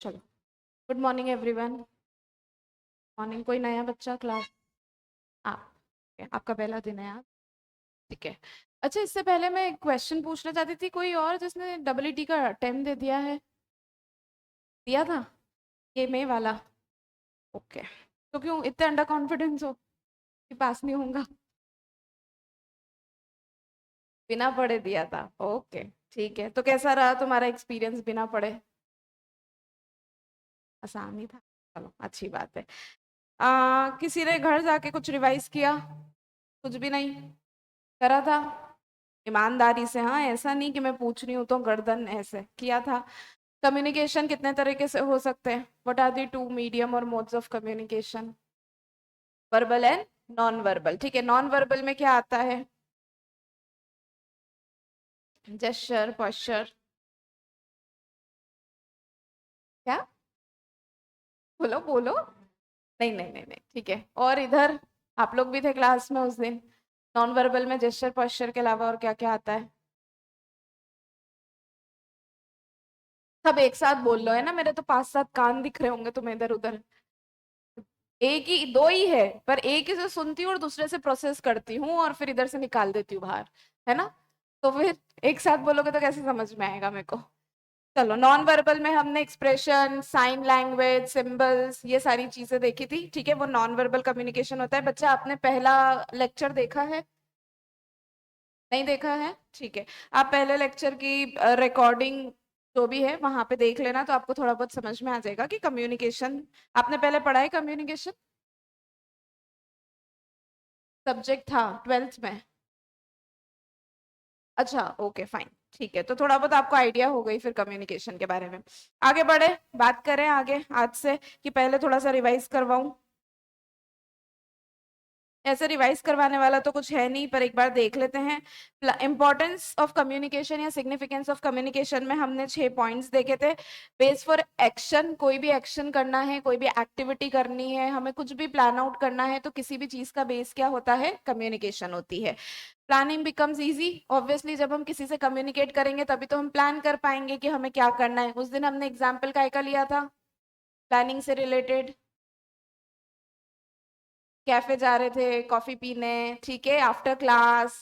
चलो, good morning everyone. Morning. कोई नया बच्चा क्लास? आप? आपका पहला दिन है आज। ठीक है। अच्छा, इससे पहले मैं एक क्वेश्चन पूछना चाहती थी। कोई और जिसने डब्ल्यूटी का अटेम्प्ट दे दिया है? दिया था ये मई वाला? ओके। तो क्यों इतने अंडर कॉन्फिडेंस हो कि पास नहीं होऊंगा? बिना पढ़े दिया था? ओके। ठीक है, तो कैसा रहा तुम्हारा एक्सपीरियंस बिना पढ़े? आसान ही था। चलो, अच्छी बात है। किसी ने घर जाके कुछ रिवाइज किया? कुछ भी नहीं करा था? ईमानदारी से, हाँ, ऐसा नहीं कि मैं पूछ रही हूँ तो गर्दन ऐसे किया था। कम्युनिकेशन कितने तरीके से हो सकते हैं? What are the two medium और modes of communication? Verbal and non verbal. ठीक है, नॉन वर्बल में क्या आता है? Gesture, posture. क्या? बोलो बोलो। नहीं नहीं नहीं नहीं, ठीक है। और इधर आप लोग भी थे क्लास में उस दिन। नॉन वर्बल में जेस्चर पोस्चर के अलावा और क्या क्या आता है? सब एक साथ बोल लो, है ना? मेरे तो 5-7 कान दिख रहे होंगे तुम्हें इधर उधर। एक ही दो ही है, पर एक ही से सुनती हूँ और दूसरे से प्रोसेस करती हूँ और फिर इधर से निकाल देती हूँ बाहर, है ना? तो फिर एक साथ बोलोगे तो कैसे समझ में आएगा मेरे को? चलो, नॉन वर्बल में हमने एक्सप्रेशन, साइन लैंग्वेज, सिंबल्स, ये सारी चीजें देखी थी। ठीक है, वो नॉन वर्बल कम्युनिकेशन होता है। बच्चा, आपने पहला लेक्चर देखा है? नहीं देखा है? ठीक है। आप पहले लेक्चर की रिकॉर्डिंग जो भी है वहां पे देख लेना, तो आपको थोड़ा बहुत समझ में आ जाएगा कि कम्युनिकेशन आपने पहले पढ़ा है। कम्युनिकेशन सब्जेक्ट था 12th में? अच्छा, ओके, फाइन। ठीक है, तो थोड़ा बहुत आपको आइडिया हो गई फिर कम्युनिकेशन के बारे में। आगे बढ़े, बात करें आगे आज से, कि पहले थोड़ा सा रिवाइज करवाऊं? ऐसे रिवाइज करवाने वाला तो कुछ है नहीं, पर एक बार देख लेते हैं। इंपॉर्टेंस ऑफ कम्युनिकेशन या सिग्निफिकेंस ऑफ कम्युनिकेशन में हमने 6 पॉइंट्स देखे थे। बेस फॉर एक्शन, कोई भी एक्शन करना है, कोई भी एक्टिविटी करनी है, हमें कुछ भी प्लान आउट करना है, तो किसी भी चीज का बेस क्या होता है? कम्युनिकेशन होती है। प्लानिंग बिकम्स इजी ऑब्वियसली, जब हम किसी से कम्युनिकेट करेंगे तभी तो हम प्लान कर पाएंगे कि हमें क्या करना है। उस दिन हमने एग्जाम्पल का लिया था प्लानिंग से रिलेटेड? कैफे जा रहे थे कॉफी पीने, ठीक है, आफ्टर क्लास।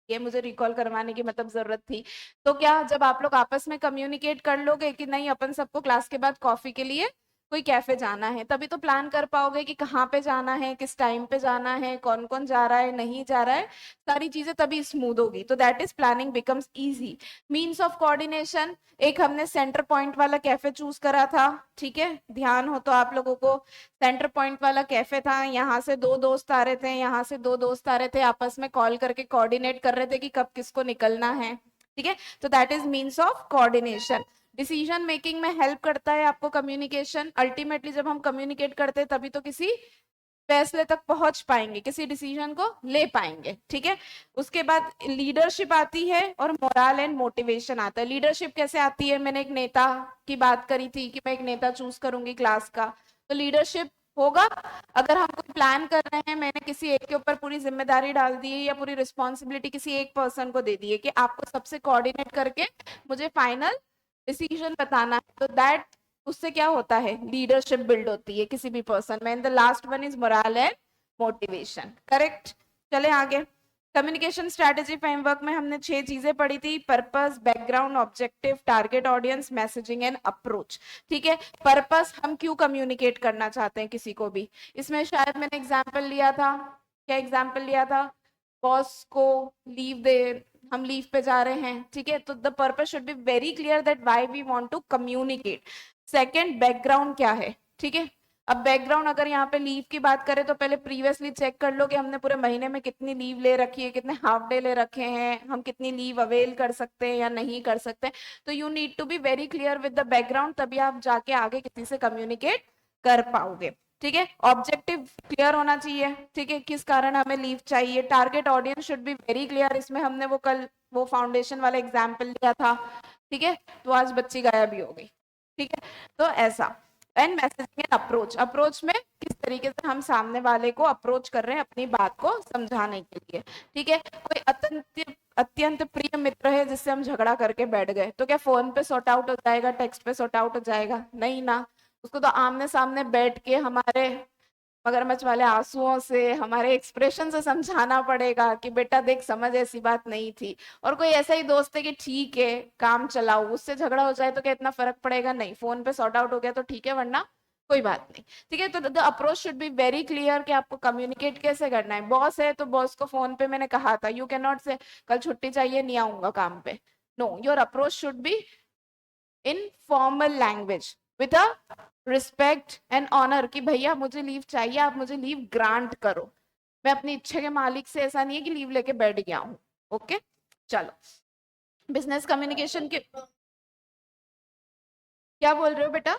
ये मुझे रिकॉल करवाने की मतलब जरूरत थी। तो क्या जब आप लोग आपस में कम्युनिकेट कर लोगे कि नहीं, अपन सबको क्लास के बाद कॉफी के लिए कोई कैफे जाना है, तभी तो प्लान कर पाओगे कि कहाँ पे जाना है, किस टाइम पे जाना है, कौन कौन जा रहा है, नहीं जा रहा है। सारी चीजें तभी स्मूथ होगी। तो that is planning becomes easy. Means of coordination, एक हमने सेंटर पॉइंट वाला कैफे चूज करा था। ठीक है, ध्यान हो तो आप लोगों को। सेंटर पॉइंट वाला कैफे था, यहाँ से दो दोस्त आ रहे थे, यहाँ से दो दोस्त आ रहे थे, आपस में कॉल करके कोऑर्डिनेट कर रहे थे कि कब किसको निकलना है। ठीक है, तो that is means of coordination. Decision making में हेल्प करता है आपको कम्युनिकेशन। अल्टीमेटली जब हम कम्युनिकेट करते हैं तभी तो किसी फैसले तक पहुंच पाएंगे, किसी डिसीजन को ले पाएंगे। ठीक है, उसके बाद लीडरशिप आती है और मोरल एंड मोटिवेशन आता है। लीडरशिप कैसे आती है? मैंने एक नेता की बात करी थी कि मैं एक नेता चूज करूंगी क्लास का, तो लीडरशिप होगा। अगर हम कोई प्लान कर रहे हैं, मैंने किसी एक के ऊपर पूरी जिम्मेदारी डाल दी है या पूरी रिस्पॉन्सिबिलिटी किसी एक पर्सन को दे दी है कि आपको सबसे कोऑर्डिनेट करके मुझे फाइनल डिसीजन बताना है, तो दैट, उससे क्या होता है? लीडरशिप बिल्ड होती है किसी भी पर्सन में। And the last one is moral and motivation. Correct. चले आगे। कम्युनिकेशन स्ट्रेटेजी फ्रेमवर्क में हमने 6 चीजें पढ़ी थी: purpose, background, objective, target audience, messaging and approach. ठीक है, पर्पस, हम क्यों कम्युनिकेट करना चाहते हैं किसी को भी। इसमें शायद मैंने एग्जाम्पल लिया था। क्या एग्जाम्पल लिया था? बॉस को लीव दे, हम लीव पे जा रहे हैं, ठीक है, तो the purpose should be very clear that why we want to communicate. Second, background क्या है? ठीक है, अब बैकग्राउंड अगर यहाँ पे लीव की बात करें तो पहले प्रीवियसली चेक कर लो कि हमने पूरे महीने में कितनी लीव ले रखी है, कितने हाफ डे ले रखे हैं, हम कितनी लीव अवेल कर सकते हैं या नहीं कर सकते। तो you need to be very clear with the background, तभी आप जाके आगे किसी से कम्युनिकेट कर पाओगे। ठीक है, ऑब्जेक्टिव क्लियर होना चाहिए, ठीक है, किस कारण हमें लीव चाहिए। Target audience should be very clear, इसमें हमने वो कल वो फाउंडेशन वाला एग्जाम्पल लिया था। ठीक है, तो आज बच्ची गायब भी हो गई। ठीक है, तो ऐसा। And messaging and approach, approach में किस तरीके से हम सामने वाले को अप्रोच कर रहे हैं अपनी बात को समझाने के लिए। ठीक है, कोई अत्यंत अत्यंत प्रिय मित्र है जिससे हम झगड़ा करके बैठ गए, तो क्या फोन पे सॉर्ट आउट हो जाएगा, टेक्स्ट पे सॉर्ट आउट हो जाएगा? नहीं ना, उसको तो आमने सामने बैठ के हमारे मगरमच्छ वाले आंसुओं से, हमारे एक्सप्रेशन से समझाना पड़ेगा कि बेटा देख, समझ, ऐसी बात नहीं थी। और कोई ऐसा ही दोस्त है कि ठीक है काम चलाओ, उससे झगड़ा हो जाए तो क्या इतना फर्क पड़ेगा? नहीं, फोन पे सॉर्ट आउट हो गया तो ठीक है, वरना कोई बात नहीं। ठीक है, तो the approach should be very clear कि आपको कम्युनिकेट कैसे करना है। बॉस है तो बॉस को फोन पे मैंने कहा था, यू कैन नॉट से कल छुट्टी चाहिए, नहीं आऊंगा काम पे। No, your approach should be in formal language with a respect and honour कि भैया मुझे लीव चाहिए, आप मुझे लीव ग्रांट करो। मैं अपनी इच्छा के मालिक से ऐसा नहीं है कि लीव लेके बैठ गया हूँ। ओके, चलो बिजनेस कम्युनिकेशन के, क्या बोल रहे हो बेटा?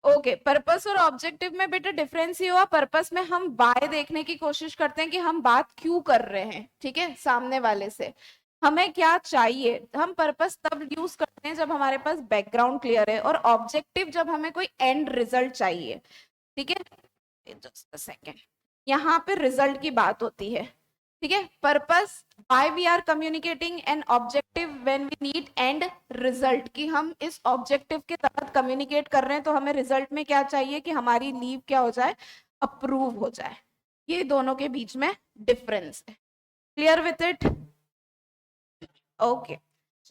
ओके, पर्पस और ऑब्जेक्टिव में बेटा डिफरेंस ये हुआ, पर्पस में हम बाय देखने की कोशिश करते हैं कि हम बात क्यों कर रहे हैं, ठीक है, सामने वाले से हमें क्या चाहिए। हम पर्पस तब यूज करते हैं जब हमारे पास बैकग्राउंड क्लियर है, और ऑब्जेक्टिव जब हमें कोई एंड रिजल्ट चाहिए। ठीक है, जस्ट अ सेकेंड, यहाँ पे रिजल्ट की बात होती है। ठीक है, purpose why we are communicating, and objective when we need end result, कि हम इस ऑब्जेक्टिव के तहत कम्युनिकेट कर रहे हैं तो हमें रिजल्ट में क्या चाहिए कि हमारी लीव क्या हो जाए, अप्रूव हो जाए। ये दोनों के बीच में डिफरेंस है। Clear with it? ओके,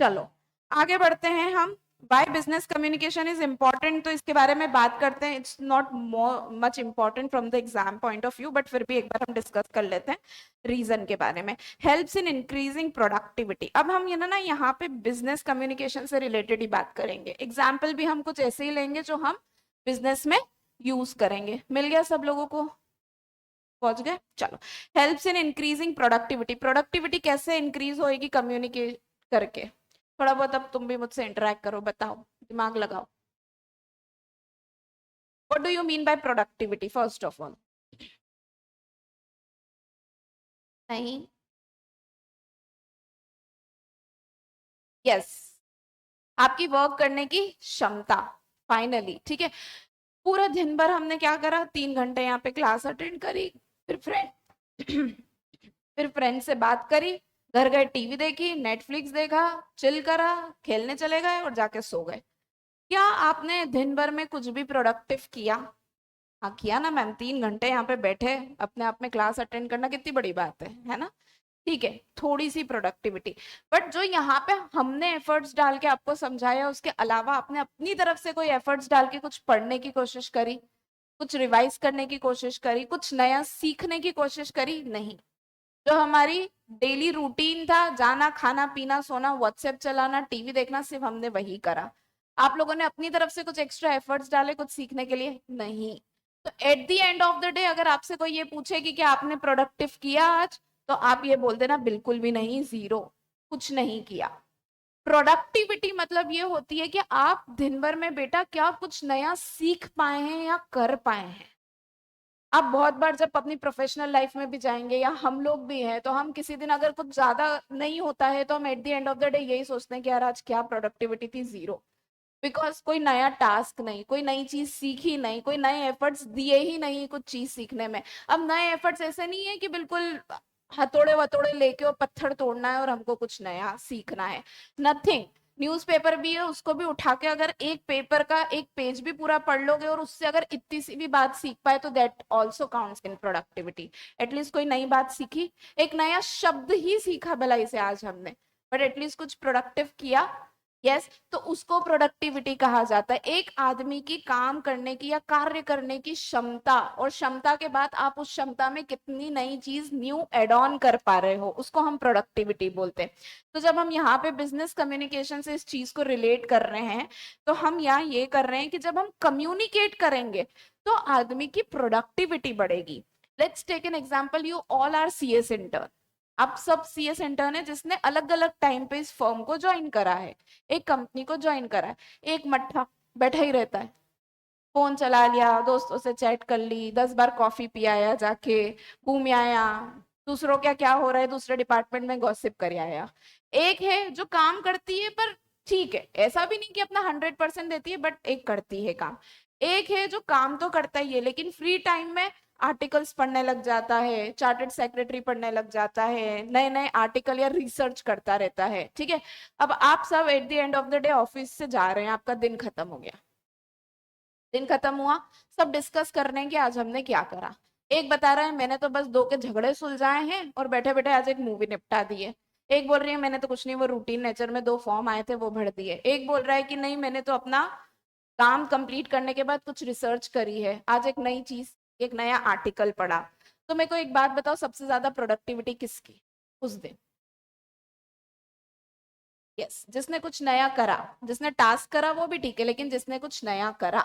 चलो आगे बढ़ते हैं हम। By business communication is important, तो इसके बारे में बात करते हैं। It's not much important from the exam point of view, but फिर भी एक बार हम डिस्कस कर लेते हैं रीजन के बारे में। Helps in increasing productivity. अब हम ये ना यहाँ पे बिजनेस कम्युनिकेशन से रिलेटेड ही बात करेंगे, एग्जाम्पल भी हम कुछ ऐसे ही लेंगे जो हम बिजनेस में यूज करेंगे। मिल गया सब लोगों को? पहुंच गए? चलो, helps in increasing productivity. Productivity कैसे इंक्रीज होएगी कम्युनिकेट करके? थोड़ा बहुत अब तुम भी मुझसे इंटरेक्ट करो, बताओ, दिमाग लगाओ। What do you mean bye productivity first of all? नहीं, यस, आपकी वर्क करने की क्षमता। फाइनली, ठीक है, पूरा दिन भर हमने क्या करा, 3 घंटे यहाँ पे क्लास अटेंड करी, फिर फ्रेंड फिर फ्रेंड से बात करी, घर गए, टीवी देखी, नेटफ्लिक्स देखा, चिल करा, खेलने चले गए और जाके सो गए। क्या आपने दिन भर में कुछ भी प्रोडक्टिव किया? हाँ किया ना मैम, 3 घंटे यहाँ पे बैठे, अपने आप में क्लास अटेंड करना कितनी बड़ी बात है ना? ठीक है, थोड़ी सी प्रोडक्टिविटी। बट जो यहाँ पे हमने एफर्ट्स डाल के आपको समझाया, उसके अलावा आपने अपनी तरफ से कोई एफर्ट्स डाल के कुछ पढ़ने की कोशिश करी, कुछ रिवाइज करने की कोशिश करी, कुछ नया सीखने की कोशिश करी? नहीं। जो हमारी डेली रूटीन था, जाना, खाना पीना, सोना, व्हाट्सएप चलाना, टीवी देखना, सिर्फ हमने वही करा। आप लोगों ने अपनी तरफ से कुछ एक्स्ट्रा एफर्ट्स डाले कुछ सीखने के लिए? नहीं। तो at the end of the day अगर आपसे कोई ये पूछे कि क्या आपने प्रोडक्टिव किया आज, तो आप ये बोल देना बिल्कुल भी नहीं, जीरो, कुछ नहीं किया। प्रोडक्टिविटी मतलब ये होती है कि आप दिन भर में बेटा क्या कुछ नया सीख पाए हैं या कर पाए हैं। आप बहुत बार जब अपनी प्रोफेशनल लाइफ में भी जाएंगे, या हम लोग भी हैं, तो हम किसी दिन अगर कुछ ज्यादा नहीं होता है तो हम at the end of the day यही सोचते हैं कि यार आज क्या प्रोडक्टिविटी थी, जीरो। बिकॉज कोई नया टास्क नहीं, कोई नई चीज सीखी नहीं, कोई नए एफर्ट्स दिए ही नहीं कुछ चीज सीखने में। अब नए एफर्ट्स ऐसे नहीं है कि बिल्कुल हथौड़े वथौड़े लेके और पत्थर तोड़ना है और हमको कुछ नया सीखना है, नथिंग। न्यूज़पेपर भी है, उसको भी उठा के अगर एक पेपर का एक पेज भी पूरा पढ़ लोगे और उससे अगर इतनी सी भी बात सीख पाए तो that also counts in productivity. At least कोई नई बात सीखी, एक नया शब्द ही सीखा भलाई से आज हमने, बट एटलीस्ट कुछ प्रोडक्टिव किया। यस, तो उसको प्रोडक्टिविटी कहा जाता है। एक आदमी की काम करने की या कार्य करने की क्षमता, और क्षमता के बाद आप उस क्षमता में कितनी नई चीज न्यू एड ऑन कर पा रहे हो, उसको हम प्रोडक्टिविटी बोलते हैं। तो जब हम यहाँ पे बिजनेस कम्युनिकेशन से इस चीज को रिलेट कर रहे हैं, तो हम यहाँ ये कर रहे हैं कि जब हम कम्युनिकेट करेंगे तो आदमी की प्रोडक्टिविटी बढ़ेगी। Let's take an example, you all are CS intern. आप सब सीएस इंटर्न है जिसने अलग अलग टाइम पे इस फर्म को ज्वाइन करा है, एक कंपनी को ज्वाइन करा है। एक मट्ठा बैठा ही रहता है, फोन चला लिया, दोस्तों से चैट कर ली, 10 बार कॉफी पी आया, जाके घूम आया, दूसरों क्या क्या हो रहा है दूसरे डिपार्टमेंट में गॉसिप कर आया। एक है जो काम करती है पर ठीक है, ऐसा भी नहीं कि अपना 100% देती है, बट एक करती है काम। एक है जो काम तो करता ही है लेकिन फ्री टाइम में आर्टिकल्स पढ़ने लग जाता है, चार्टर्ड सेक्रेटरी पढ़ने लग जाता है, नए नए आर्टिकल या रिसर्च करता रहता है। ठीक है, अब आप सब at the end of the day office से जा रहे हैं, आपका दिन खत्म हो गया, दिन खत्म हुआ, सब डिस्कस कर रहे हैं कि आज हमने क्या करा। एक बता रहा है मैंने तो बस दो के झगड़े सुलझाए हैं और बैठे बैठे आज एक मूवी निपटा दी है। एक बोल रही है मैंने तो कुछ नहीं, वो रूटीन नेचर में दो फॉर्म आए थे वो भर दिए। एक बोल रहा है कि नहीं मैंने तो अपना काम कंप्लीट करने के बाद कुछ रिसर्च करी है, आज एक नई चीज, एक नया आर्टिकल पढ़ा। तो मेरे को एक बात बताओ, सबसे ज्यादा प्रोडक्टिविटी किसकी उस दिन? यस, जिसने कुछ नया करा, जिसने टास्क करा वो भी ठीक है, लेकिन जिसने कुछ नया करा।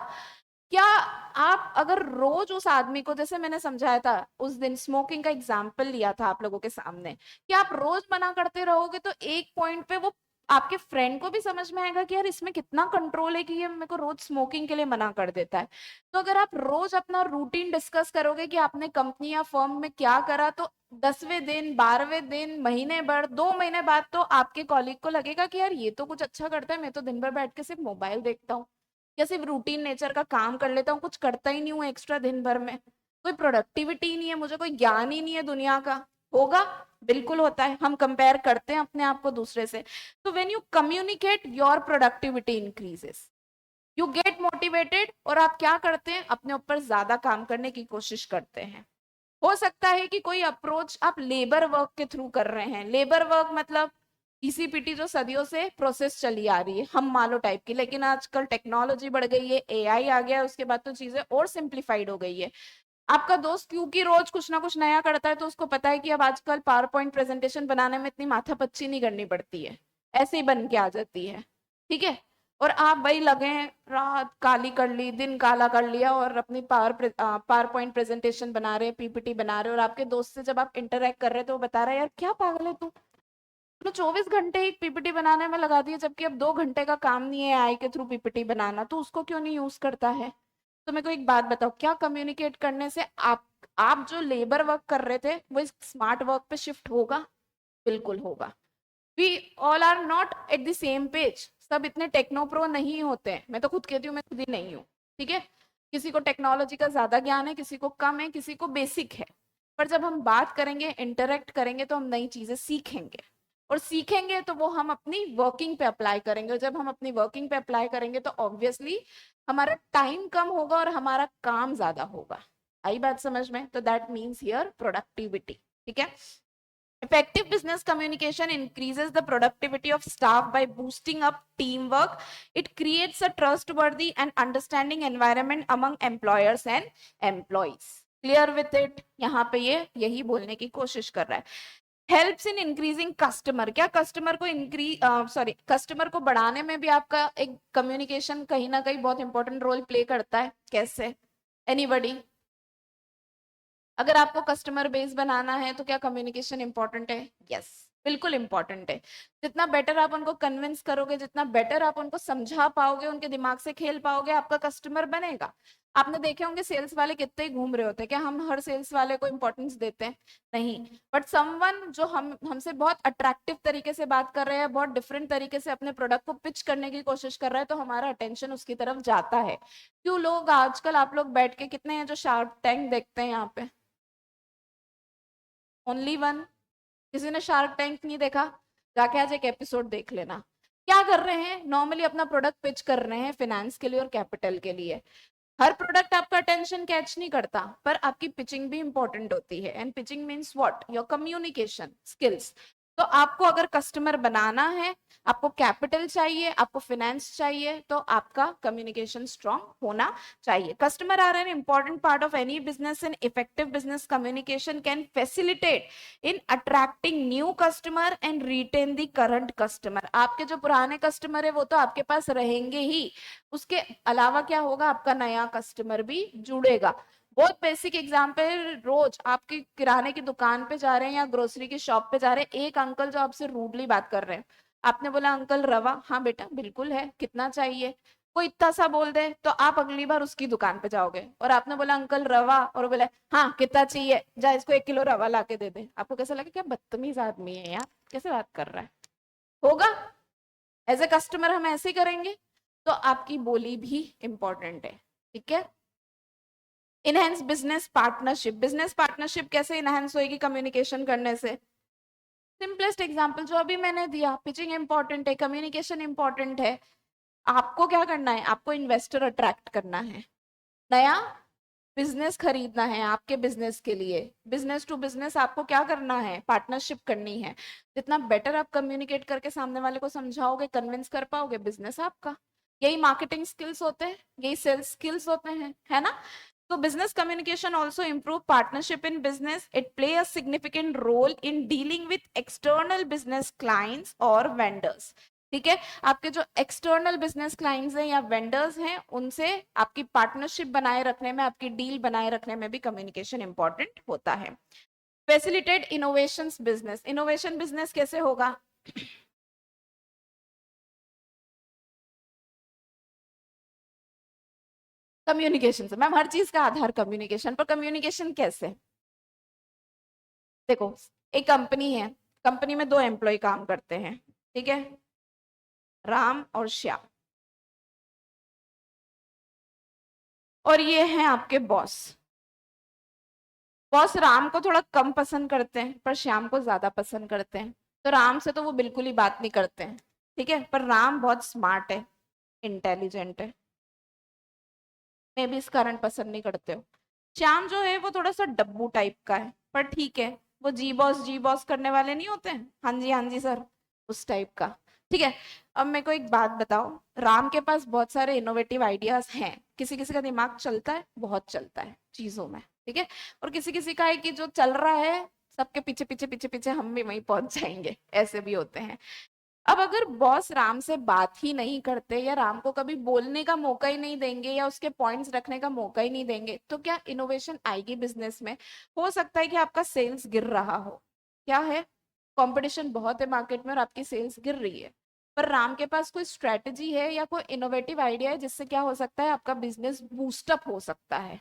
क्या आप अगर रोज उस आदमी को, जैसे मैंने समझाया था उस दिन स्मोकिंग का एग्जाम्पल लिया था आप लोगों के सामने, कि आप रोज मना करते रहोगे तो एक पॉइंट पे वो आपके फ्रेंड को भी समझ में आएगा कि यार इसमें कितना कंट्रोल है कि ये मेरे को रोज स्मोकिंग के लिए मना कर देता है। तो अगर आप रोज अपना रूटीन डिस्कस करोगे कि आपने कंपनी या फर्म में क्या करा, तो 10वें दिन 12वें दिन महीने भर 2 महीने बाद तो आपके कॉलीग को लगेगा कि यार ये तो कुछ अच्छा करता है, मैं तो दिन भर बैठ के सिर्फ मोबाइल देखता हूँ या सिर्फ रूटीन नेचर का काम कर लेता हूँ, कुछ करता ही नहीं हूँ एक्स्ट्रा दिन भर में, कोई प्रोडक्टिविटी ही नहीं है, मुझे कोई ज्ञान ही नहीं है दुनिया का। होगा, बिल्कुल होता है, हम कंपेयर करते हैं अपने आप को दूसरे से। तो when you communicate your productivity increases, you get motivated, और आप क्या करते हैं, अपने ऊपर ज्यादा काम करने की कोशिश करते हैं। हो सकता है कि कोई अप्रोच आप लेबर वर्क के थ्रू कर रहे हैं, लेबर वर्क मतलब ईसीपीटी जो सदियों से प्रोसेस चली आ रही है हम मालो टाइप की, लेकिन आजकल टेक्नोलॉजी बढ़ गई है, एआई आ गया है, उसके बाद तो चीजें और सिंप्लीफाइड हो गई है। आपका दोस्त क्योंकि रोज कुछ ना कुछ नया करता है तो उसको पता है कि अब आजकल पावर पॉइंट प्रेजेंटेशन बनाने में इतनी माथापच्ची नहीं करनी पड़ती है, ऐसे ही बन के आ जाती है। ठीक है, और आप वही लगे हैं, रात काली कर ली, दिन काला कर लिया, और अपनी पावर पॉइंट प्रेजेंटेशन बना रहे हैं, पीपीटी बना रहे हो, और आपके दोस्त से जब आप इंटरेक्ट कर रहे हो तो वो बता रहा है यार क्या पागल है तू, तो 24 घंटे एक पीपीटी बनाने में लगा दिए, जबकि अब 2 घंटे का काम नहीं है आई के थ्रू पीपीटी बनाना, तो उसको क्यों नहीं यूज करता है? तो मेरे को एक बात बताओ, क्या कम्युनिकेट करने से आप जो लेबर वर्क कर रहे थे वो स्मार्ट वर्क पे शिफ्ट होगा? बिल्कुल होगा। We all are not at the same page, सब इतने टेक्नो प्रो नहीं होते हैं, मैं तो खुद कहती हूँ मैं खुद ही नहीं हूँ। ठीक है, किसी को टेक्नोलॉजी का ज्यादा ज्ञान है, किसी को कम है, किसी को बेसिक है, पर जब हम बात करेंगे इंटरेक्ट करेंगे तो हम नई चीजें सीखेंगे, और सीखेंगे तो वो हम अपनी वर्किंग पे अप्लाई करेंगे, और जब हम अपनी वर्किंग पे अप्लाई करेंगे तो ऑब्वियसली हमारा टाइम कम होगा और हमारा काम ज्यादा होगा। आई बात समझ में? तो दैट मीन्स हियर प्रोडक्टिविटी। ठीक है, effective business communication increases the productivity of staff by boosting up teamwork. It creates a trustworthy and understanding environment among employers and employees. Clear with it? यहाँ पे ये यही बोलने की कोशिश कर रहा है। हेल्प्स इन इंक्रीजिंग कस्टमर, क्या कस्टमर को कस्टमर को बढ़ाने में भी आपका एक कम्युनिकेशन कहीं ना कहीं बहुत इंपॉर्टेंट रोल प्ले करता है? कैसे? एनीबडी? अगर आपको कस्टमर बेस बनाना है तो क्या कम्युनिकेशन इंपॉर्टेंट है? यस, बिल्कुल इंपॉर्टेंट है। जितना बेटर आप उनको कन्विंस करोगे, जितना बेटर आप उनको समझा पाओगे, उनके दिमाग से खेल पाओगे, आपका कस्टमर बनेगा। आपने देखे होंगे सेल्स वाले कितने ही घूम रहे होते हैं, क्या हम हर सेल्स वाले को इंपॉर्टेंस देते हैं? नहीं। बट समवन जो हमसे बहुत अट्रैक्टिव तरीके से बात कर रहे हैं, बहुत डिफरेंट तरीके से अपने प्रोडक्ट को पिच करने की कोशिश कर रहा है, तो हमारा अटेंशन उसकी तरफ जाता है। क्यों लोग आजकल, आप लोग बैठ के कितने हैं जो शार्क टैंक देखते हैं यहाँ पे? Only one? किसी ने शार्क टैंक नहीं देखा? जाके आज एक एपिसोड देख लेना। क्या कर रहे हैं? नॉर्मली अपना प्रोडक्ट पिच कर रहे हैं फाइनेंस के लिए और कैपिटल के लिए। हर प्रोडक्ट आपका अटेंशन कैच नहीं करता, पर आपकी पिचिंग भी इंपॉर्टेंट होती है, and pitching means what? Your communication skills. तो आपको अगर कस्टमर बनाना है, आपको कैपिटल चाहिए, आपको फाइनेंस चाहिए, तो आपका कम्युनिकेशन स्ट्रांग होना चाहिए। Customer are an important part of any business, and effective business communication can facilitate in attracting new customer and retain the current customer. आपके जो पुराने कस्टमर है वो तो आपके पास रहेंगे ही, उसके अलावा क्या होगा, आपका नया कस्टमर भी जुड़ेगा। बहुत बेसिक एग्जांपल, रोज आपकी किराने की दुकान पे जा रहे हैं या ग्रोसरी की शॉप पे जा रहे हैं, एक अंकल जो आपसे रूडली बात कर रहे हैं, आपने बोला अंकल रवा, हाँ बेटा बिल्कुल है, कितना चाहिए? कोई इतना सा बोल दे तो आप अगली बार उसकी दुकान पे जाओगे, और आपने बोला अंकल रवा, और बोला हाँ कितना चाहिए, जा इसको 1 किलो रवा ला के दे दे, आपको कैसा लगे? क्या बदतमीज आदमी है यार, कैसे बात कर रहा है? होगा? एज ए कस्टमर हम ऐसे करेंगे, तो आपकी बोली भी इंपॉर्टेंट है, ठीक है। Enhance business partnership, business partnership कैसे इनहेंस होगी कम्युनिकेशन करने से? सिंपलेस्ट एग्जांपल जो अभी मैंने दिया, पिचिंग इंपॉर्टेंट है, कम्युनिकेशन इंपॉर्टेंट है। आपको क्या करना है, आपको इन्वेस्टर अट्रैक्ट करना है, नया बिजनेस खरीदना है आपके बिजनेस के लिए, बिजनेस टू बिजनेस आपको क्या करना है, पार्टनरशिप करनी है। जितना बेटर आप कम्युनिकेट करके सामने वाले को समझाओगे, कन्विंस कर पाओगे, बिजनेस आपका। यही मार्केटिंग स्किल्स होते हैं, यही सेल्स स्किल्स होते हैं, है ना। तो business communication also improve partnership in business. It play a significant role in dealing with external business clients or vendors. ठीक है, आपके जो एक्सटर्नल बिजनेस क्लाइंट्स हैं या वेंडर्स हैं, उनसे आपकी पार्टनरशिप बनाए रखने में, आपकी डील बनाए रखने में भी कम्युनिकेशन इंपॉर्टेंट होता है। Facilitate innovation business, innovation business कैसे होगा? कम्युनिकेशन से मैम, हर चीज का आधार कम्युनिकेशन, पर कम्युनिकेशन कैसे? देखो, एक कंपनी है, कंपनी में दो एम्प्लॉय काम करते हैं, ठीक है, राम और श्याम, और ये हैं आपके बॉस। बॉस राम को थोड़ा कम पसंद करते हैं, पर श्याम को ज्यादा पसंद करते हैं। तो राम से तो वो बिल्कुल ही बात नहीं करते हैं, ठीक है, पर राम बहुत स्मार्ट है, इंटेलिजेंट है, मे भी इस कारण पसंद नहीं करते हो। श्याम जो है वो थोड़ा सा डब्बू टाइप का है, पर ठीक है, वो जी बॉस करने वाले नहीं होते हैं, हाँ जी सर, उस टाइप का, ठीक है। अब मेरे को एक बात बताओ, राम के पास बहुत सारे इनोवेटिव आइडियाज हैं, किसी किसी का दिमाग चलता है, बहुत चलता है चीजों में, ठीक है, और किसी किसी का है कि जो चल रहा है सबके पीछे पीछे पीछे पीछे हम भी वहीं पहुंच जाएंगे, ऐसे भी होते हैं। अब अगर बॉस राम से बात ही नहीं करते, या राम को कभी बोलने का मौका ही नहीं देंगे, या उसके पॉइंट्स रखने का मौका ही नहीं देंगे, तो क्या इनोवेशन आएगी बिजनेस में? हो सकता है कि आपका सेल्स गिर रहा हो, क्या है, कंपटीशन बहुत है मार्केट में और आपकी सेल्स गिर रही है, पर राम के पास कोई स्ट्रेटेजी है या कोई इनोवेटिव आइडिया है जिससे क्या हो सकता है, आपका बिजनेस बूस्टअप हो सकता है,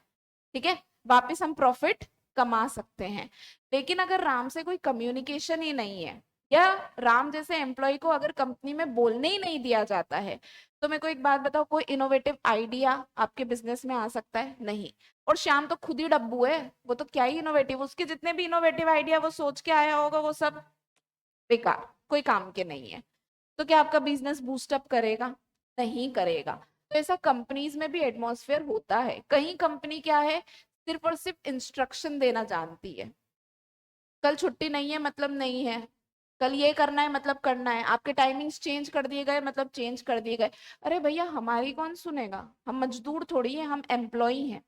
ठीक है, वापस हम प्रॉफिट कमा सकते हैं। लेकिन अगर राम से कोई कम्युनिकेशन ही नहीं है, या राम जैसे एम्प्लॉय को अगर कंपनी में बोलने ही नहीं दिया जाता है, तो मेरे को एक बात बताओ, कोई इनोवेटिव आइडिया आपके बिजनेस में आ सकता है? नहीं। और श्याम तो खुद ही डब्बू है, वो तो क्या ही इनोवेटिव, उसके जितने भी इनोवेटिव आइडिया वो सोच के आया होगा, वो सब बेकार, कोई काम के नहीं है। तो क्या आपका बिजनेस बूस्टअप करेगा? नहीं करेगा। तो ऐसा कंपनीज में भी एटमॉस्फेयर होता है, कहीं कंपनी क्या है, सिर्फ और सिर्फ इंस्ट्रक्शन देना जानती है, कल छुट्टी नहीं है मतलब नहीं है, कल ये करना है मतलब करना है, आपके टाइमिंग्स चेंज कर दिए गए मतलब चेंज कर दिए गए। अरे भैया, हमारी कौन सुनेगा, हम मजदूर थोड़ी है, हम एम्प्लॉई हैं,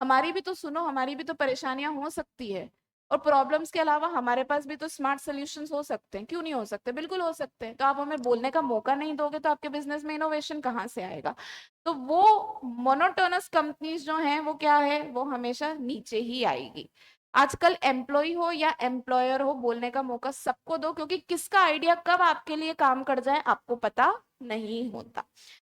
हमारी भी तो सुनो, हमारी भी तो परेशानियां हो सकती है, और प्रॉब्लम्स के अलावा हमारे पास भी तो स्मार्ट सॉल्यूशंस हो सकते हैं, क्यों नहीं हो सकते, बिल्कुल हो सकते हैं। तो आप हमें बोलने का मौका नहीं दोगे तो आपके बिजनेस में इनोवेशन कहाँ से आएगा? तो वो मोनोटोनस कंपनीज जो हैं वो क्या है, वो हमेशा नीचे ही आएगी। आजकल एम्प्लॉय हो या एम्प्लॉयर हो, बोलने का मौका सबको दो, क्योंकि किसका आइडिया कब आपके लिए काम कर जाए आपको पता नहीं होता।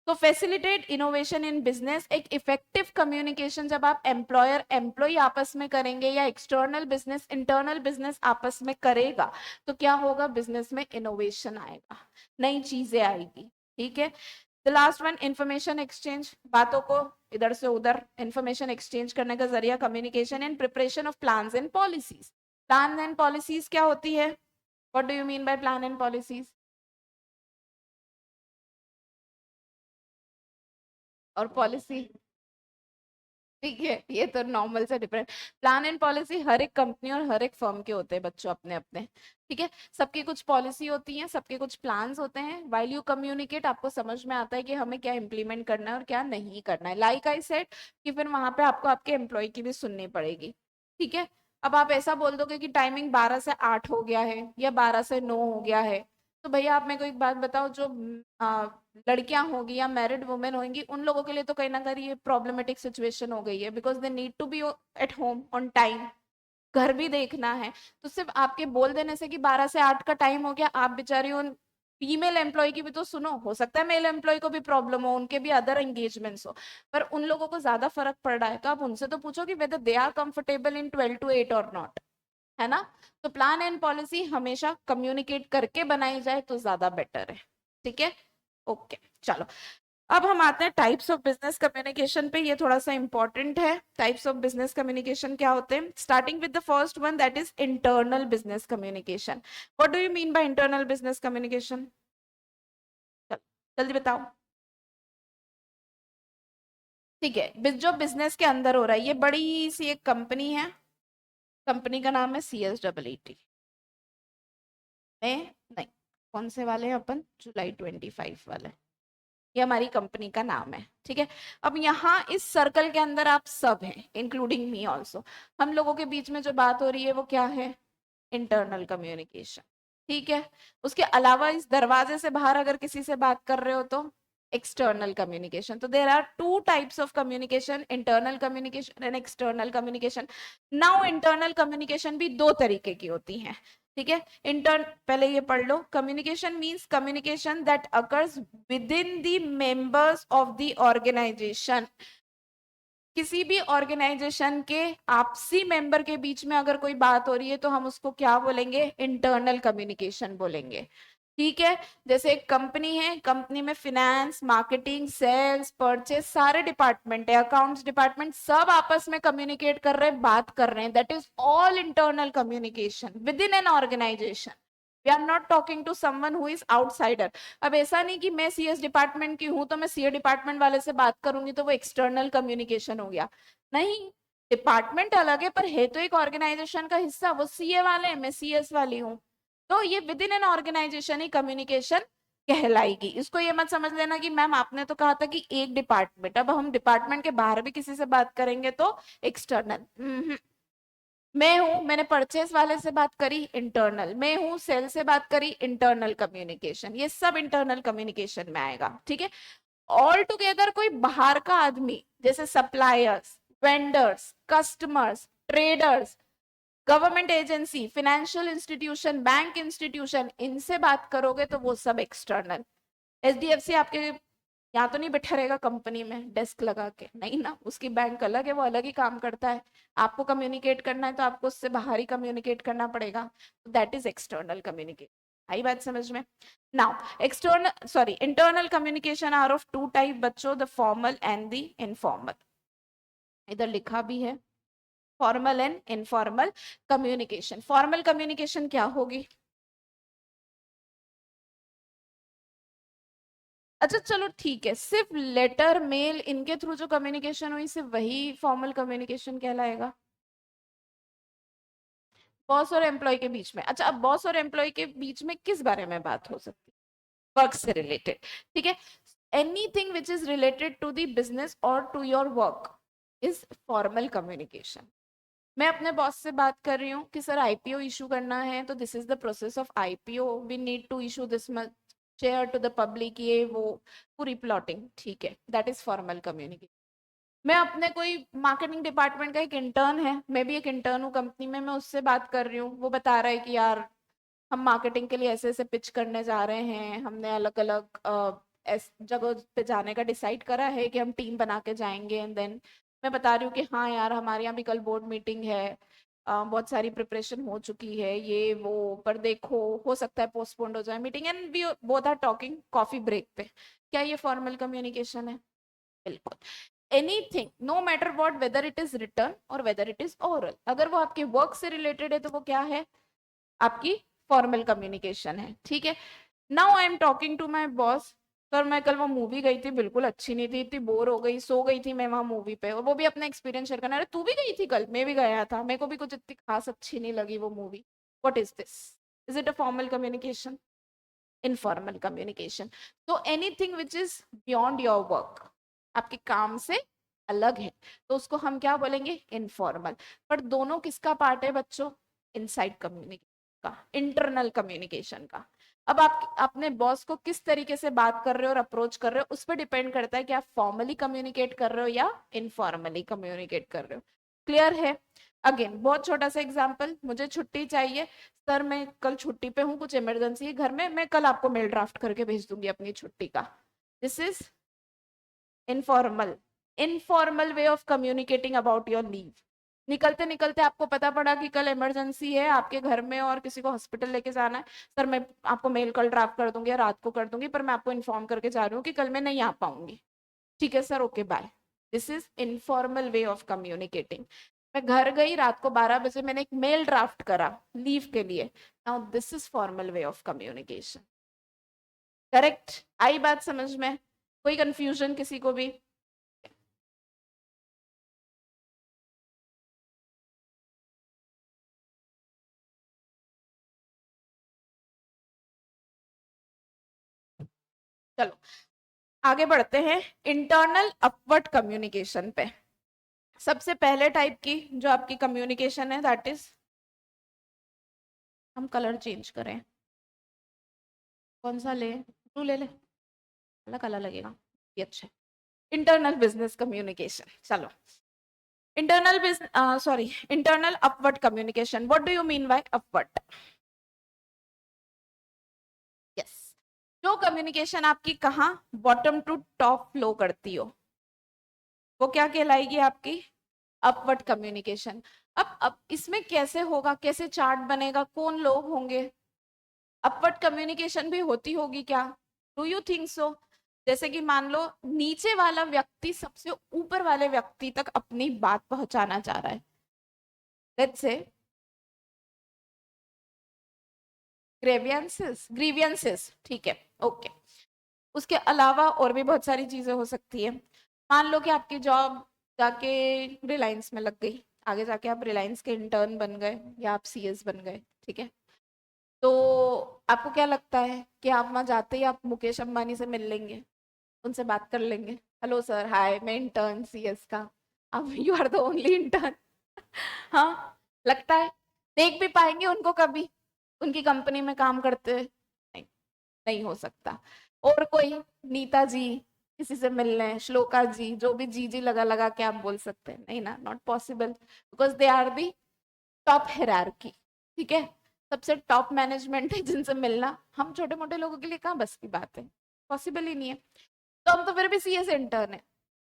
तो फैसिलिटेट इनोवेशन इन बिजनेस, एक इफेक्टिव कम्युनिकेशन जब आप एम्प्लॉयर एम्प्लॉय आपस में करेंगे, या एक्सटर्नल बिजनेस इंटरनल बिजनेस आपस में करेगा, तो क्या होगा, बिजनेस में इनोवेशन आएगा, नई चीजें आएगी, ठीक है। The last one, information exchange, बातों को इधर से उधर इंफॉर्मेशन एक्सचेंज करने का जरिया communication and preparation of plans and policies. Plan and policies क्या होती है? What do you mean bye plan and policies? और पॉलिसी, ठीक है, ये तो नॉर्मल से डिफरेंट। प्लान एंड पॉलिसी हर एक कंपनी और हर एक फर्म के होते हैं बच्चों, अपने अपने, ठीक है, सबकी कुछ पॉलिसी होती है, सबके कुछ प्लान्स होते हैं। वाइल यू कम्युनिकेट, आपको समझ में आता है कि हमें क्या इंप्लीमेंट करना है और क्या नहीं करना है। लाइक आई सेड कि फिर वहां पे आपको आपके एम्प्लॉय की भी सुननी पड़ेगी, ठीक है। अब आप ऐसा बोल दोगे कि टाइमिंग 12 से 8 हो गया है या 12 से 9 हो गया है, तो भैया आप मेरे को एक बात बताओ, जो लड़कियां होगी या मैरिड वुमेन होंगी, उन लोगों के लिए तो कहीं ना कहीं ये प्रॉब्लमेटिक सिचुएशन हो गई है, because they need to be at home on time, घर भी देखना है। तो सिर्फ आपके बोल देने से कि 12 से 8 का टाइम हो गया, आप बेचारी उन फीमेल एम्प्लॉय की भी तो सुनो, हो सकता है मेल एम्प्लॉय को भी प्रॉब्लम हो, उनके भी अदर एंगेजमेंट्स हो, पर उन लोगों को ज्यादा फर्क पड़ रहा है, तो आप उनसे तो पूछो कि whether they are comfortable in 12 to 8 और नॉट, है ना। तो प्लान एंड पॉलिसी हमेशा कम्युनिकेट करके बनाई जाए तो ज्यादा बेटर है, ठीक है। ओके, चलो अब हम आते हैं टाइप्स ऑफ बिजनेस कम्युनिकेशन पे। ये थोड़ा सा इंपॉर्टेंट है। टाइप्स ऑफ बिजनेस कम्युनिकेशन क्या होते हैं? Starting with the first one, that is internal business communication. What do you mean by internal business communication? जल्दी बताओ। ठीक है, जो बिजनेस के अंदर हो रहा है, ये बड़ी सी एक कंपनी है, कंपनी का नाम है CSEE में, नहीं, कौन से वाले हैं अपन, July 25 वाले, ये हमारी कंपनी का नाम है, ठीक है। अब यहाँ इस सर्कल के अंदर आप सब हैं, इंक्लूडिंग मी ऑल्सो। हम लोगों के बीच में जो बात हो रही है वो क्या है? इंटरनल कम्युनिकेशन, ठीक है। उसके अलावा इस दरवाजे से बाहर अगर किसी से बात कर रहे हो तो एक्सटर्नल कम्युनिकेशन। तो there are two types of communication, internal communication and external communication. Now internal communication भी दो तरीके की होती है, ठीक है। पहले ये पढ़ लो। Communication means communication that occurs within the members of the organisation. किसी भी ऑर्गेनाइजेशन के आपसी मेंबर के बीच में अगर कोई बात हो रही है तो हम उसको क्या बोलेंगे? इंटरनल कम्युनिकेशन बोलेंगे, ठीक है। जैसे एक कंपनी है, कंपनी में फिनेंस, मार्केटिंग, सेल्स, परचेस, सारे डिपार्टमेंट है, अकाउंट्स डिपार्टमेंट, सब आपस में कम्युनिकेट कर रहे हैं, बात कर रहे हैं, that is all internal communication within an organization. We are not talking to someone who is outsider. अब ऐसा नहीं कि मैं CS डिपार्टमेंट की हूं तो मैं CA डिपार्टमेंट वाले से बात करूंगी तो वो एक्सटर्नल कम्युनिकेशन हो गया, नहीं। डिपार्टमेंट अलग है पर है तो एक ऑर्गेनाइजेशन का हिस्सा। वो CA वाले हैं, मैं CS वाली हूँ, तो ये विद इन एन ऑर्गेनाइजेशन ही कम्युनिकेशन कहलाएगी। इसको ये मत समझ लेना कि मैम आपने तो कहा था कि एक डिपार्टमेंट, अब हम डिपार्टमेंट के बाहर भी किसी से बात करेंगे तो एक्सटर्नल। मैं हूं, मैंने परचेस वाले से बात करी, इंटरनल। मैं हूं, सेल से बात करी, इंटरनल कम्युनिकेशन। ये सब इंटरनल कम्युनिकेशन में आएगा, ठीक है। ऑल टुगेदर कोई बाहर का आदमी, जैसे suppliers, vendors, customers, traders, government agency, financial institution, bank institution, इनसे बात करोगे तो वो सब एक्सटर्नल। HDFC आपके यहाँ तो नहीं बैठा रहेगा कंपनी में डेस्क लगा के, नहीं ना, उसकी बैंक अलग है, वो अलग ही काम करता है। आपको कम्युनिकेट करना है तो आपको उससे बाहर ही कम्युनिकेट करना पड़ेगा, दैट इज एक्सटर्नल कम्युनिकेशन। आई बात समझ में? Now external, sorry, internal communication are of two type बच्चों, the formal and the informal. इधर लिखा भी है, formal and informal communication. Formal communication क्या होगी? अच्छा चलो ठीक है, सिर्फ लेटर मेल इनके थ्रू जो कम्युनिकेशन हुई सिर्फ वही फॉर्मल कम्युनिकेशन कहलाएगा? बॉस और एम्प्लॉय के बीच में, अच्छा अब बॉस और एम्प्लॉय के बीच में किस बारे में बात हो सकती है? वर्क से रिलेटेड, ठीक है। Anything which is related to the business और to your work is formal communication. मैं अपने बॉस से बात कर रही हूँ कि सर IPO इशू करना है, तो this is the process of IPO, we need to issue this much share to the public, ये वो पूरी प्लॉटिंग, ठीक है, दैट इज फॉर्मल कम्युनिकेशन। मैं अपने कोई मार्केटिंग डिपार्टमेंट का एक इंटर्न है, मैं भी एक इंटर्न हूँ कंपनी में, मैं उससे बात कर रही हूँ, वो बता रहा है कि यार हम मार्केटिंग के लिए ऐसे ऐसे पिच करने जा रहे हैं, हमने अलग अलग जगह पे जाने का डिसाइड करा है कि हम टीम बना के जाएंगे। एंड देन मैं बता रही हूँ कि हाँ यार हमारे यहाँ भी कल बोर्ड मीटिंग है, बहुत सारी प्रिपरेशन हो चुकी है, ये वो, पर देखो हो सकता है पोस्टपोन्ड हो जाए meeting, and we both are talking coffee break पे। क्या ये फॉर्मल कम्युनिकेशन है? बिल्कुल। Anything, no matter what, whether it is written और वेदर इट इज ओरल, अगर वो आपके वर्क से रिलेटेड है तो वो क्या है? आपकी फॉर्मल कम्युनिकेशन है, ठीक है। Now I am talking to my boss, sir मैं कल वो मूवी गई थी, बिल्कुल अच्छी नहीं थी, इतनी बोर हो गई, सो गई थी मैं वहां मूवी पे, और वो भी अपना एक्सपीरियंस शेयर करना। अरे तू भी गई थी कल? मैं भी गया था, मेरे को भी कुछ इतनी खास अच्छी नहीं लगी वो movie. What is this? Is it a formal communication? Informal communication. तो anything which is beyond your work, आपके काम से अलग है, तो उसको हम क्या बोलेंगे? इनफॉर्मल। पर दोनों किसका पार्ट है बच्चों? इनसाइड कम्युनिकेशन का, इंटरनल कम्युनिकेशन का। अब आप अपने बॉस को किस तरीके से बात कर रहे हो और अप्रोच कर रहे हो, उस पर डिपेंड करता है कि आप फॉर्मली कम्युनिकेट कर रहे हो या इनफॉर्मली कम्युनिकेट कर रहे हो। क्लियर है? अगेन बहुत छोटा सा एग्जांपल, मुझे छुट्टी चाहिए, सर मैं कल छुट्टी पे हूँ, कुछ इमरजेंसी है घर में, मैं कल आपको मेल ड्राफ्ट करके भेज दूंगी अपनी छुट्टी का। This is informal, informal way of communicating about your leave. निकलते निकलते आपको पता पड़ा कि कल इमरजेंसी है आपके घर में और किसी को हॉस्पिटल लेके जाना है, सर मैं आपको मेल कल ड्राफ्ट कर दूंगी या रात को कर दूंगी, पर मैं आपको इन्फॉर्म करके जा रही हूँ कि कल मैं नहीं आ पाऊंगी। ठीक है sir, okay bye. This is informal way of communicating. मैं घर गई रात को 12 बजे, मैंने एक मेल ड्राफ्ट करा लीव के लिए। Now this is formal way of communication. Correct? आई बात समझ में? कोई कंफ्यूजन किसी को भी? चलो आगे बढ़ते हैं इंटरनल अपवर्ड कम्युनिकेशन पे। सबसे पहले टाइप की जो आपकी कम्युनिकेशन है दैट इज, हम कलर चेंज करें, कौन सा ले? ब्लू ले ले, अलग कलर लगेगा ये अच्छा है। Internal business communication. चलो internal business, sorry, internal upward communication, what do you mean by upward? Yes, जो कम्युनिकेशन आपकी कहाँ बॉटम टू टॉप फ्लो करती हो वो क्या कहलाएगी आपकी अपवर्ड कम्युनिकेशन। अब इसमें कैसे होगा, कैसे चार्ट बनेगा, कौन लोग होंगे? अपवर्ड कम्युनिकेशन भी होती होगी क्या? Do you think so? जैसे कि मान लो नीचे वाला व्यक्ति सबसे ऊपर वाले व्यक्ति तक अपनी बात पहुंचाना चाह रहा है, लेट्स से ग्रेवियंसेस, ग्रीवियंसेस, ठीक है, ओके। उसके अलावा और भी बहुत सारी चीजें हो सकती है। मान लो कि आपकी जॉब जाके रिलायंस में लग गई, आगे जाके आप रिलायंस के इंटर्न बन गए या आप सीएस बन गए, ठीक है। तो आपको क्या लगता है कि आप वहां जाते ही आप मुकेश अंबानी से मिल लेंगे, उनसे बात कर लेंगे, हेलो सर हाय मैं इंटर्न सीएस का, अब you are the only intern? हाँ, लगता है देख भी पाएंगे उनको कभी उनकी कंपनी में काम करते हुए? नहीं, नहीं हो सकता। और कोई नीता जी किसी से मिलने, श्लोका जी, जो भी जी जी लगा लगा के आप बोल सकते हैं, नहीं ना, not possible, because they are the top hierarchy, ठीक है, सबसे टॉप मैनेजमेंट है जिनसे मिलना हम छोटे मोटे लोगों के लिए कहाँ बस की बात है, पॉसिबल ही नहीं है। तो हम तो फिर भी सीएस इंटर्न है।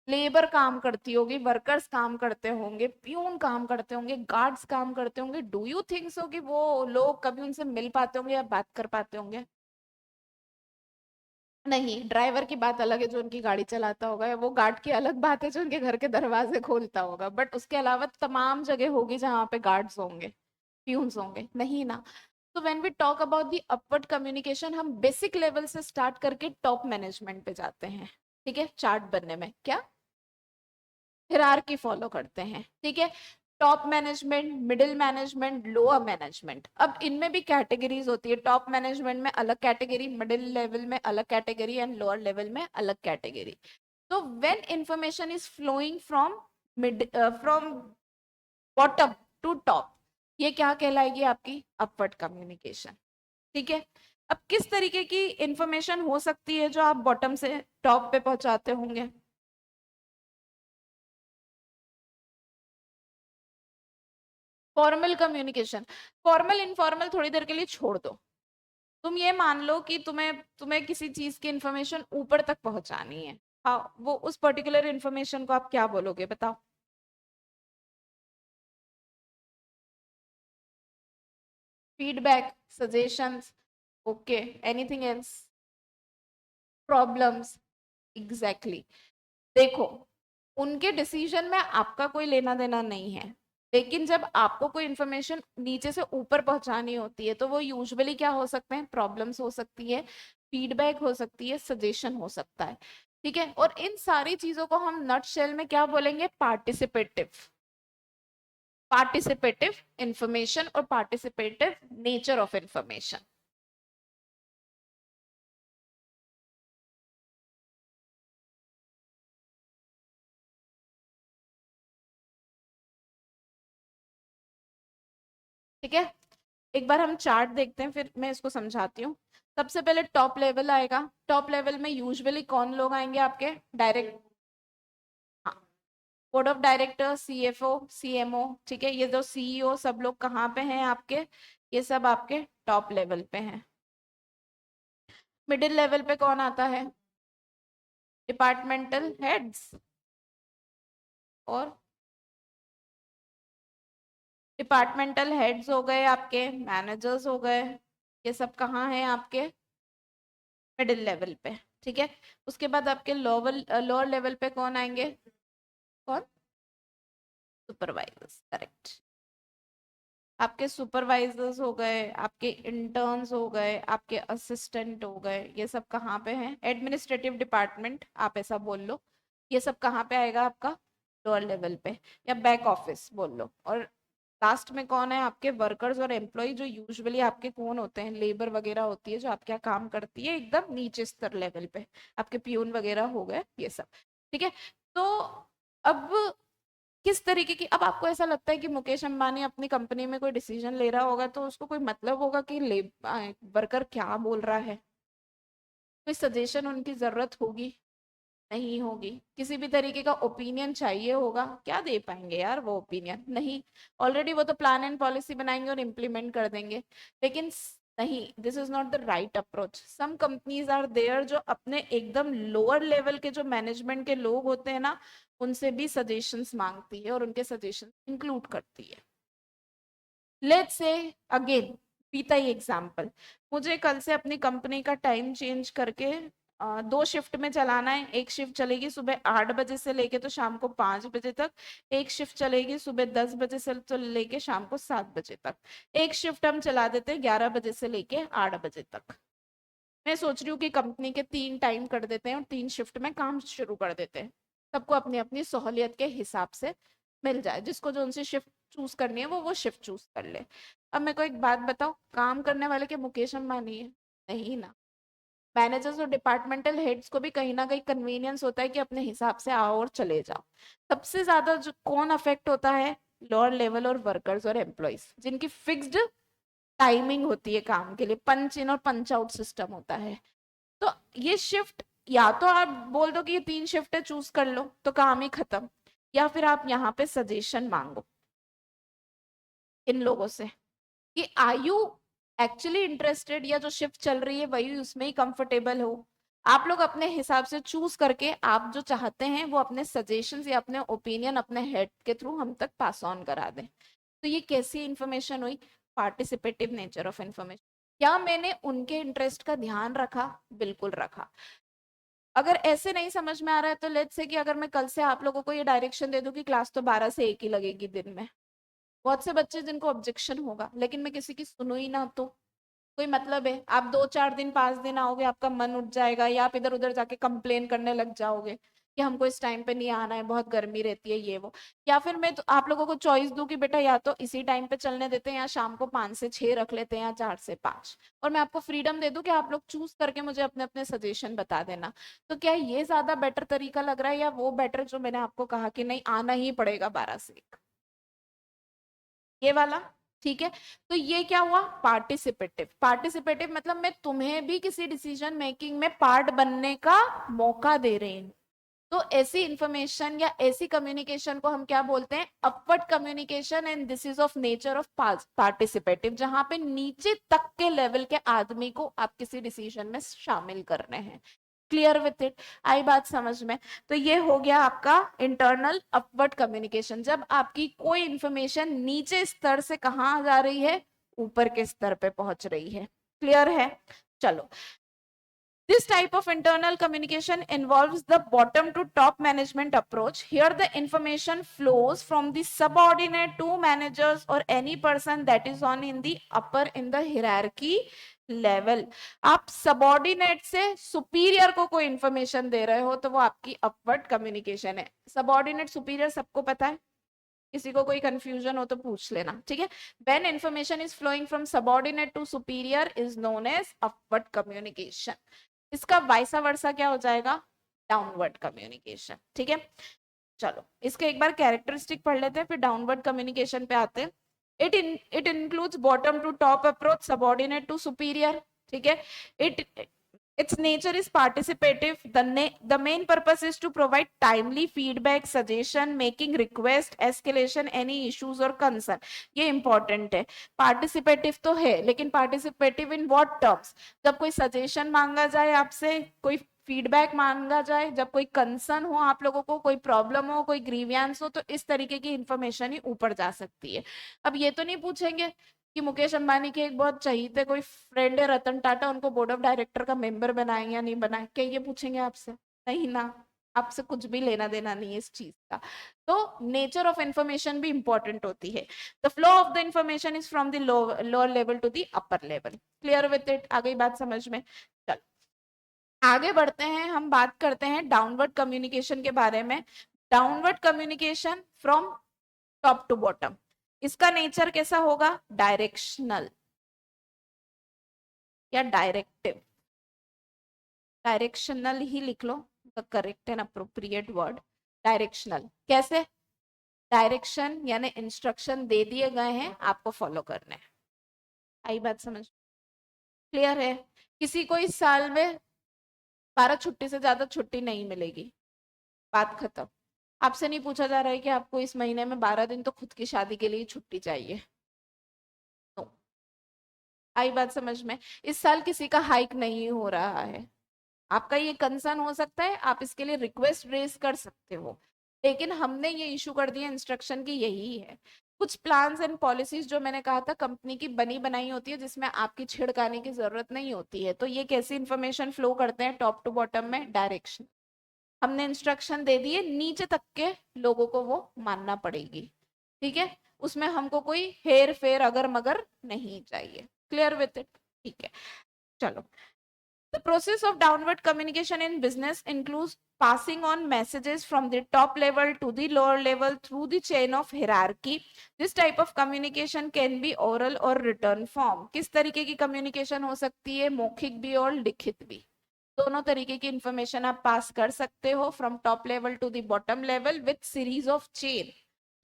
लेबर काम करती होगी, वर्कर्स काम करते होंगे, प्यून काम करते होंगे, गार्ड्स काम करते होंगे, डू यू थिंक सो कि वो लोग कभी उनसे मिल पाते होंगे या बात कर पाते होंगे? नहीं, ड्राइवर की बात अलग है जो उनकी गाड़ी चलाता होगा, या वो गार्ड की अलग बात है जो उनके घर के दरवाजे खोलता होगा, बट उसके अलावा तमाम जगह होगी जहाँ पे गार्ड्स होंगे, प्यून्स होंगे, नहीं ना। तो when we talk about the upward communication, हम बेसिक लेवल से स्टार्ट करके टॉप मैनेजमेंट पे जाते हैं, ठीक है, चार्ट बनने में क्या हिरार्की फॉलो करते हैं, ठीक है। Top management, middle management, lower management, अब इनमें भी कैटेगरीज होती है, टॉप मैनेजमेंट में अलग कैटेगरी, मिडिल लेवल में अलग कैटेगरी एंड लोअर लेवल में अलग कैटेगरी। तो when information is flowing from mid from bottom to top, ये क्या कहलाएगी आपकी अपवर्ड कम्युनिकेशन, ठीक है। अब किस तरीके की इंफॉर्मेशन हो सकती है जो आप बॉटम से टॉप पे पहुंचाते होंगे? फॉर्मल कम्युनिकेशन, फॉर्मल इनफॉर्मल थोड़ी देर के लिए छोड़ दो। तुम ये मान लो कि तुम्हें तुम्हें किसी चीज की इंफॉर्मेशन ऊपर तक पहुंचानी है, हाँ, वो उस पर्टिकुलर इंफॉर्मेशन को आप क्या बोलोगे बताओ? Feedback, suggestions, okay, anything else? Problems, exactly. देखो, उनके डिसीजन में आपका कोई लेना देना नहीं है, लेकिन जब आपको कोई इंफॉर्मेशन नीचे से ऊपर पहुंचानी होती है तो वो यूजुअली क्या हो सकते हैं, प्रॉब्लम्स हो सकती है, फीडबैक हो सकती है, सजेशन हो सकता है, ठीक है। और इन सारी चीजों को हम नट शेल में क्या बोलेंगे, पार्टिसिपेटिव, पार्टिसिपेटिव इंफॉर्मेशन और पार्टिसिपेटिव नेचर ऑफ इंफॉर्मेशन। ठीक है, एक बार हम चार्ट देखते हैं फिर मैं इसको समझाती हूँ। सबसे पहले टॉप लेवल आएगा, टॉप लेवल में यूजुअली कौन लोग आएंगे आपके, डायरेक्ट, हाँ, board of director, CFO, CMO, ठीक है, ये जो सीईओ सब लोग कहाँ पे हैं आपके, ये सब आपके टॉप लेवल पे हैं। मिडिल लेवल पे कौन आता है, डिपार्टमेंटल हेड्स और डिपार्टमेंटल हेड्स हो गए, आपके मैनेजर्स हो गए, ये सब कहाँ है आपके मिडिल लेवल पे, ठीक है। उसके बाद आपके लोअर लेवल पे कौन आएंगे, कौन, सुपरवाइजर्स, करेक्ट। आपके सुपरवाइजर्स हो गए, आपके इंटर्न्स हो गए, आपके असिस्टेंट हो गए, ये सब कहाँ पे हैं, एडमिनिस्ट्रेटिव डिपार्टमेंट आप ऐसा बोल लो। ये सब कहाँ पे आएगा आपका, लोअर लेवल पे, या बैक ऑफिस बोल लो। और लास्ट में कौन है, आपके वर्कर्स और एम्प्लॉय, जो यूजुअली आपके कौन होते हैं, लेबर वगैरह होती है जो आपके यहाँ काम करती है एकदम नीचे स्तर लेवल पे, आपके प्यून वगैरह हो गए, ये सब, ठीक है। तो अब किस तरीके की, अब आपको ऐसा लगता है कि मुकेश अंबानी अपनी कंपनी में कोई डिसीजन ले रहा होगा तो उसको कोई मतलब होगा कि वर्कर क्या बोल रहा है, कोई सजेशन उनकी जरूरत होगी, नहीं होगी, किसी भी तरीके का ओपिनियन चाहिए होगा, क्या दे पाएंगे यार वो ओपिनियन, नहीं। ऑलरेडी वो तो प्लान एंड पॉलिसी बनाएंगे और इम्प्लीमेंट कर देंगे, लेकिन नहीं, this is not the right approach. Some companies are there जो अपने एकदम लोअर लेवल के जो मैनेजमेंट के लोग होते हैं ना, उनसे भी सजेशंस मांगती है और उनके सजेशन इंक्लूड करती है। लेट्स से अगेन, बीता ही एग्जाम्पल, मुझे कल से अपनी कंपनी का टाइम चेंज करके दो शिफ्ट में चलाना है। एक शिफ्ट चलेगी सुबह 8 बजे से लेके तो शाम को 5 बजे तक, एक शिफ्ट चलेगी सुबह 10 बजे से तो लेके शाम को 7 बजे तक, एक शिफ्ट हम चला देते हैं 11 बजे से लेके 8 बजे तक। मैं सोच रही हूँ कि कंपनी के 3 टाइम कर देते हैं और 3 शिफ्ट में काम शुरू कर देते हैं, सबको अपनी अपनी सहूलियत के हिसाब से मिल जाए, जिसको जो उनसे शिफ्ट चूज करनी है वो शिफ्ट चूज कर ले। अब मेरे को एक बात बताओ, काम करने वाले के मुकेश अंबानी है, नहीं ना। मैनेजर्स और डिपार्टमेंटल हेड्स को भी कहीं ना कहीं कन्वीनियंस होता है कि अपने हिसाब से आओ और चले जाओ। सबसे ज्यादा जो कौन अफेक्ट होता है, लोअर लेवल और वर्कर्स और एम्प्लॉयज, जिनकी फिक्स्ड टाइमिंग होती है काम के लिए, पंच इन और पंच आउट सिस्टम होता है। तो ये शिफ्ट, या तो आप बोल दो कि ये 3 शिफ्ट है, चूज कर लो तो काम ही खत्म, या फिर आप यहाँ पे सजेशन मांगो इन लोगों से कि आर यू एक्चुअली इंटरेस्टेड, या जो शिफ्ट चल रही है वही उसमें ही कंफर्टेबल हो। आप लोग अपने हिसाब से चूज करके आप जो चाहते हैं वो अपने सजेशंस या अपने ओपिनियन अपने हेड के थ्रू हम तक पास ऑन करा दें। तो ये कैसी इंफॉर्मेशन हुई, पार्टिसिपेटिव नेचर ऑफ इंफॉर्मेशन। क्या मैंने उनके इंटरेस्ट का ध्यान रखा, बिल्कुल रखा। अगर ऐसे नहीं समझ में आ रहा है तो लेट्स से कि अगर मैं कल से आप लोगों को ये डायरेक्शन दे दूं कि क्लास तो 12 से 1 ही लगेगी दिन में, बहुत से बच्चे जिनको ऑब्जेक्शन होगा, लेकिन मैं किसी की सुनो ही ना तो कोई मतलब है, आप 2-4 दिन 5 दिन आओगे, आपका मन उठ जाएगा, या आप इधर उधर जाके कंप्लेन करने लग जाओगे कि हमको इस टाइम पे नहीं आना है, बहुत गर्मी रहती है ये वो। या फिर मैं तो आप लोगों को चॉइस दूं कि बेटा या तो इसी टाइम पे चलने देते हैं, या शाम को 5 से 6 रख लेते हैं, या 4 से 5, और मैं आपको फ्रीडम दे दूं कि आप लोग चूज करके मुझे अपने अपने सजेशन बता देना। तो क्या ये ज्यादा बेटर तरीका लग रहा है, या वो बेटर जो मैंने आपको कहा कि नहीं आना ही पड़ेगा 12 से 1, ये वाला, ठीक है। तो ये क्या हुआ, पार्टिसिपेटिव। पार्टिसिपेटिव मतलब मैं तुम्हें भी किसी डिसीजन मेकिंग में पार्ट बनने का मौका दे रही हूँ। तो ऐसी इंफॉर्मेशन या ऐसी कम्युनिकेशन को हम क्या बोलते हैं, upward communication, and this is of nature of participative, जहां पे नीचे तक के लेवल के आदमी को आप किसी डिसीजन में शामिल कर रहे हैं। क्लियर विथ इट, आई बात समझ में। तो ये हो गया आपका इंटरनल अपवर्ड कम्युनिकेशन, जब आपकी कोई इंफॉर्मेशन नीचे स्तर से कहाँ जा रही है, ऊपर के स्तर पे पहुंच रही है। क्लियर है, चलो। This type of internal communication involves the bottom to top management approach. Here the information flows from the subordinate to managers or any person that is on in the upper in the hierarchy level. आप subordinate से superior को कोई information दे रहे हो तो वो आपकी upward communication है। सबॉर्डिनेट सुपीरियर सबको पता है, किसी को कोई कंफ्यूजन हो तो पूछ लेना, ठीक है। When information is flowing from subordinate to superior is known as upward communication. इसका वाइसा वर्सा क्या हो जाएगा, डाउनवर्ड कम्युनिकेशन, ठीक है। चलो इसके एक बार कैरेक्टरिस्टिक पढ़ लेते हैं, फिर डाउनवर्ड कम्युनिकेशन पे आते हैं। It includes bottom to top approach, subordinate to superior, ठीक है। It its nature is participative. The main purpose is to provide timely feedback, suggestion, making request, escalation any issues or concern. ये important है। Participative तो है, लेकिन participative in what terms, जब कोई suggestion मांगा जाए आपसे, कोई फीडबैक मांगा जाए, जब कोई कंसर्न हो, आप लोगों को कोई प्रॉब्लम हो, कोई ग्रीवियंस हो, तो इस तरीके की इंफॉर्मेशन ही ऊपर जा सकती है। अब ये तो नहीं पूछेंगे कि मुकेश अंबानी के एक बहुत चहीते कोई फ्रेंड है रतन टाटा, उनको बोर्ड ऑफ डायरेक्टर का मेंबर बनाए या नहीं बनाए, क्या ये पूछेंगे आपसे? नहीं ना, आपसे कुछ भी लेना देना नहीं है इस चीज का। तो नेचर ऑफ इंफॉर्मेशन भी इंपॉर्टेंट होती है। The flow of the information is from the lower level to the upper level. Clear with it? आ गई बात समझ में? चल आगे बढ़ते हैं, हम बात करते हैं डाउनवर्ड कम्युनिकेशन के बारे में। Downward communication from top to bottom, इसका नेचर कैसा होगा? डायरेक्शनल या डायरेक्टिव। डायरेक्शनल ही लिख लो, the correct and appropriate word. Directional कैसे? डायरेक्शन यानी इंस्ट्रक्शन दे दिए गए हैं, आपको फॉलो करने हैं। आई बात समझ? क्लियर है? किसी को इस साल में 12 छुट्टी से ज्यादा छुट्टी नहीं मिलेगी, बात खत्म। आपसे नहीं पूछा जा रहा है कि आपको इस महीने में 12 दिन तो खुद की शादी के लिए छुट्टी चाहिए। no. आई बात समझ में? इस साल किसी का हाइक नहीं हो रहा है। आपका ये कंसर्न हो सकता है, आप इसके लिए रिक्वेस्ट रेज कर सकते हो, लेकिन हमने ये इशू कर दिया इंस्ट्रक्शन की यही है। कुछ प्लान्स एंड पॉलिसीज जो मैंने कहा था कंपनी की बनी बनाई होती है, जिसमें आपकी छिड़काने की जरूरत नहीं होती है। तो ये कैसी इंफॉर्मेशन फ्लो करते हैं टॉप टू बॉटम में? डायरेक्शन। हमने इंस्ट्रक्शन दे दिए, नीचे तक के लोगों को वो मानना पड़ेगी। ठीक है? उसमें हमको कोई हेर फेर अगर मगर नहीं चाहिए। Clear with it? ठीक है, चलो। The process of downward communication in business includes passing on messages from the top level to the lower level through the chain of hierarchy. This type of communication can be oral or written form. किस तरीके की communication हो सकती है? मौखिक भी और लिखित भी, दोनों तरीके की इंफॉर्मेशन आप पास कर सकते हो from top level to the bottom level with series of chain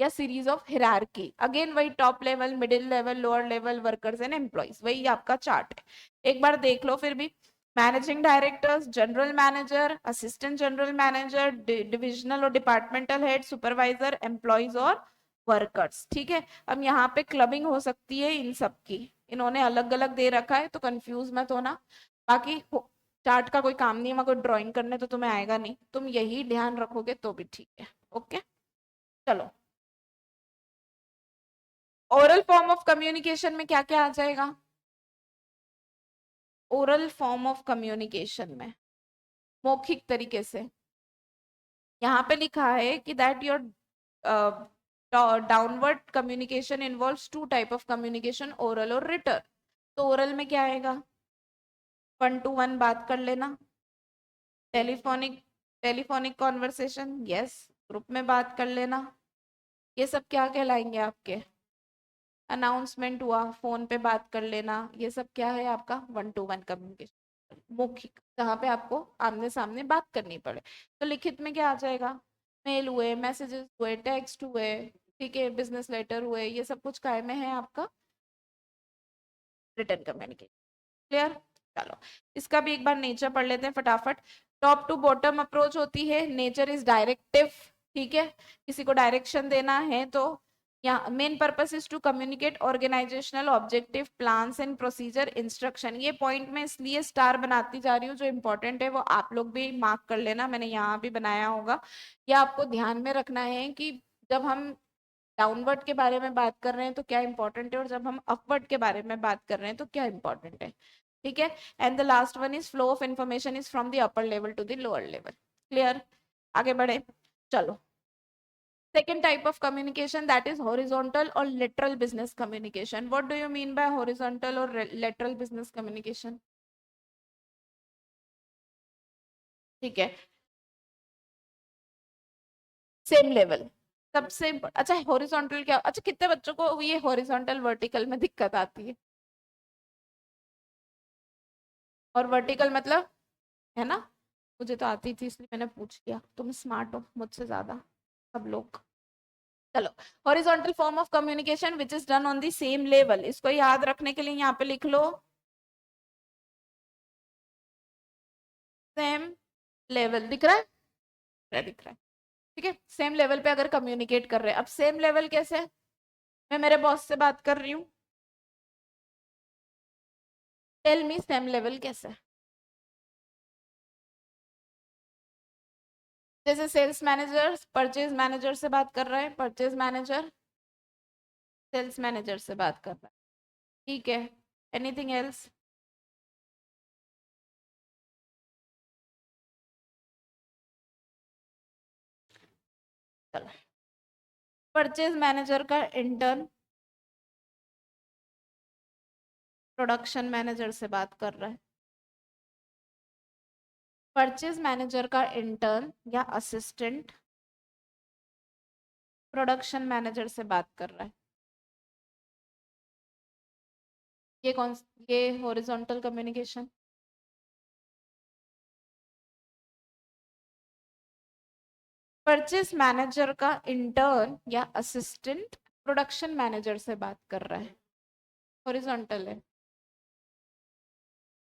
या सीरीज ऑफ हिरार्की। अगेन वही top level, middle level, lower level, workers and employees, वही आपका चार्ट है। एक बार देख लो फिर भी। Managing directors, general manager, assistant general manager, divisional और डिपार्टमेंटल हेड, सुपरवाइजर, एम्प्लॉइज और वर्कर्स। ठीक है? अब यहाँ पे क्लबिंग हो सकती है इन सब की, इन्होंने अलग अलग दे रखा है तो कंफ्यूज मत होना। बाकी चार्ट का कोई काम नहीं है, कोई ड्राइंग करने तो तुम्हें आएगा नहीं, तुम यही ध्यान रखोगे तो भी ठीक है। ओके, चलो। ओरल फॉर्म ऑफ कम्युनिकेशन में क्या क्या आ जाएगा? ओरल फॉर्म ऑफ कम्युनिकेशन में मौखिक तरीके से यहाँ पे लिखा है कि that your downward communication involves two type of communication, oral और रिटन। तो ओरल में क्या आएगा? 1 to 1 बात कर लेना, telephonic telephonic conversation, yes, group में बात कर लेना। ये सब क्या कहलाएंगे आपके? अनाउंसमेंट हुआ, फोन पे बात कर लेना, ये सब क्या है आपका? 1 to 1 कम्युनिकेशन, मौखिक, जहाँ पे आपको आमने सामने बात करनी पड़े। तो लिखित में क्या आ जाएगा? मेल हुए, मैसेजेस हुए, टेक्स्ट हुए, ठीक है, बिजनेस लेटर हुए, ये सब कुछ काय में है आपका? Return communication. क्लियर? चलो, इसका भी एक बार नेचर पढ़ लेते हैं फटाफट। टॉप टू बॉटम अप्रोच होती है, नेचर इज डायरेक्टिव। ठीक है? किसी को डायरेक्शन देना है तो यहाँ main purpose is to communicate organisational objective, plans and procedure, instruction. ये पॉइंट में इसलिए स्टार बनाती जा रही हूँ, जो इंपॉर्टेंट है वो आप लोग भी मार्क कर लेना, मैंने यहाँ भी बनाया होगा। या आपको ध्यान में रखना है कि जब हम डाउनवर्ड के बारे में बात कर रहे हैं तो क्या इंपॉर्टेंट है, और जब हम अपवर्ड के बारे में बात कर रहे हैं तो क्या इंपॉर्टेंट है। ठीक है? And the last one is flow of information is from the upper level to the lower level. Clear? आगे बढ़े, चलो। Second type of communication, that is horizontal or lateral business communication. What do you mean by horizontal or lateral business communication? ठीक है, same level, सबसे अच्छा horizontal क्या? अच्छा, कितने बच्चों को ये हॉरिजॉन्टल वर्टिकल में दिक्कत आती है? और वर्टिकल मतलब, है ना? मुझे तो आती थी इसलिए मैंने पूछ लिया, तुम स्मार्ट हो मुझसे ज्यादा सब लोग। चलो, horizontal form of communication which is done on the same level, इसको याद रखने के लिए यहाँ पे लिख लो सेम लेवल। दिख रहा है? दिख रहा है? ठीक है, सेम लेवल पे अगर कम्युनिकेट कर रहे हैं। अब सेम लेवल कैसे? मैं मेरे बॉस से बात कर रही हूँ, टेल मी सेम लेवल कैसे? जैसे सेल्स मैनेजर परचेज मैनेजर से बात कर रहे हैं, परचेज मैनेजर सेल्स मैनेजर से बात कर रहा है, ठीक है। Anything else? चलो, परचेज मैनेजर का इंटर्न प्रोडक्शन मैनेजर से बात कर रहा है, परचेज मैनेजर का इंटर्न या असिस्टेंट प्रोडक्शन मैनेजर से बात कर रहा है। ये कौन, ये हॉरिजॉन्टल कम्युनिकेशन। परचेज मैनेजर का इंटर्न या असिस्टेंट प्रोडक्शन मैनेजर से बात कर रहा है, हॉरिजॉन्टल है।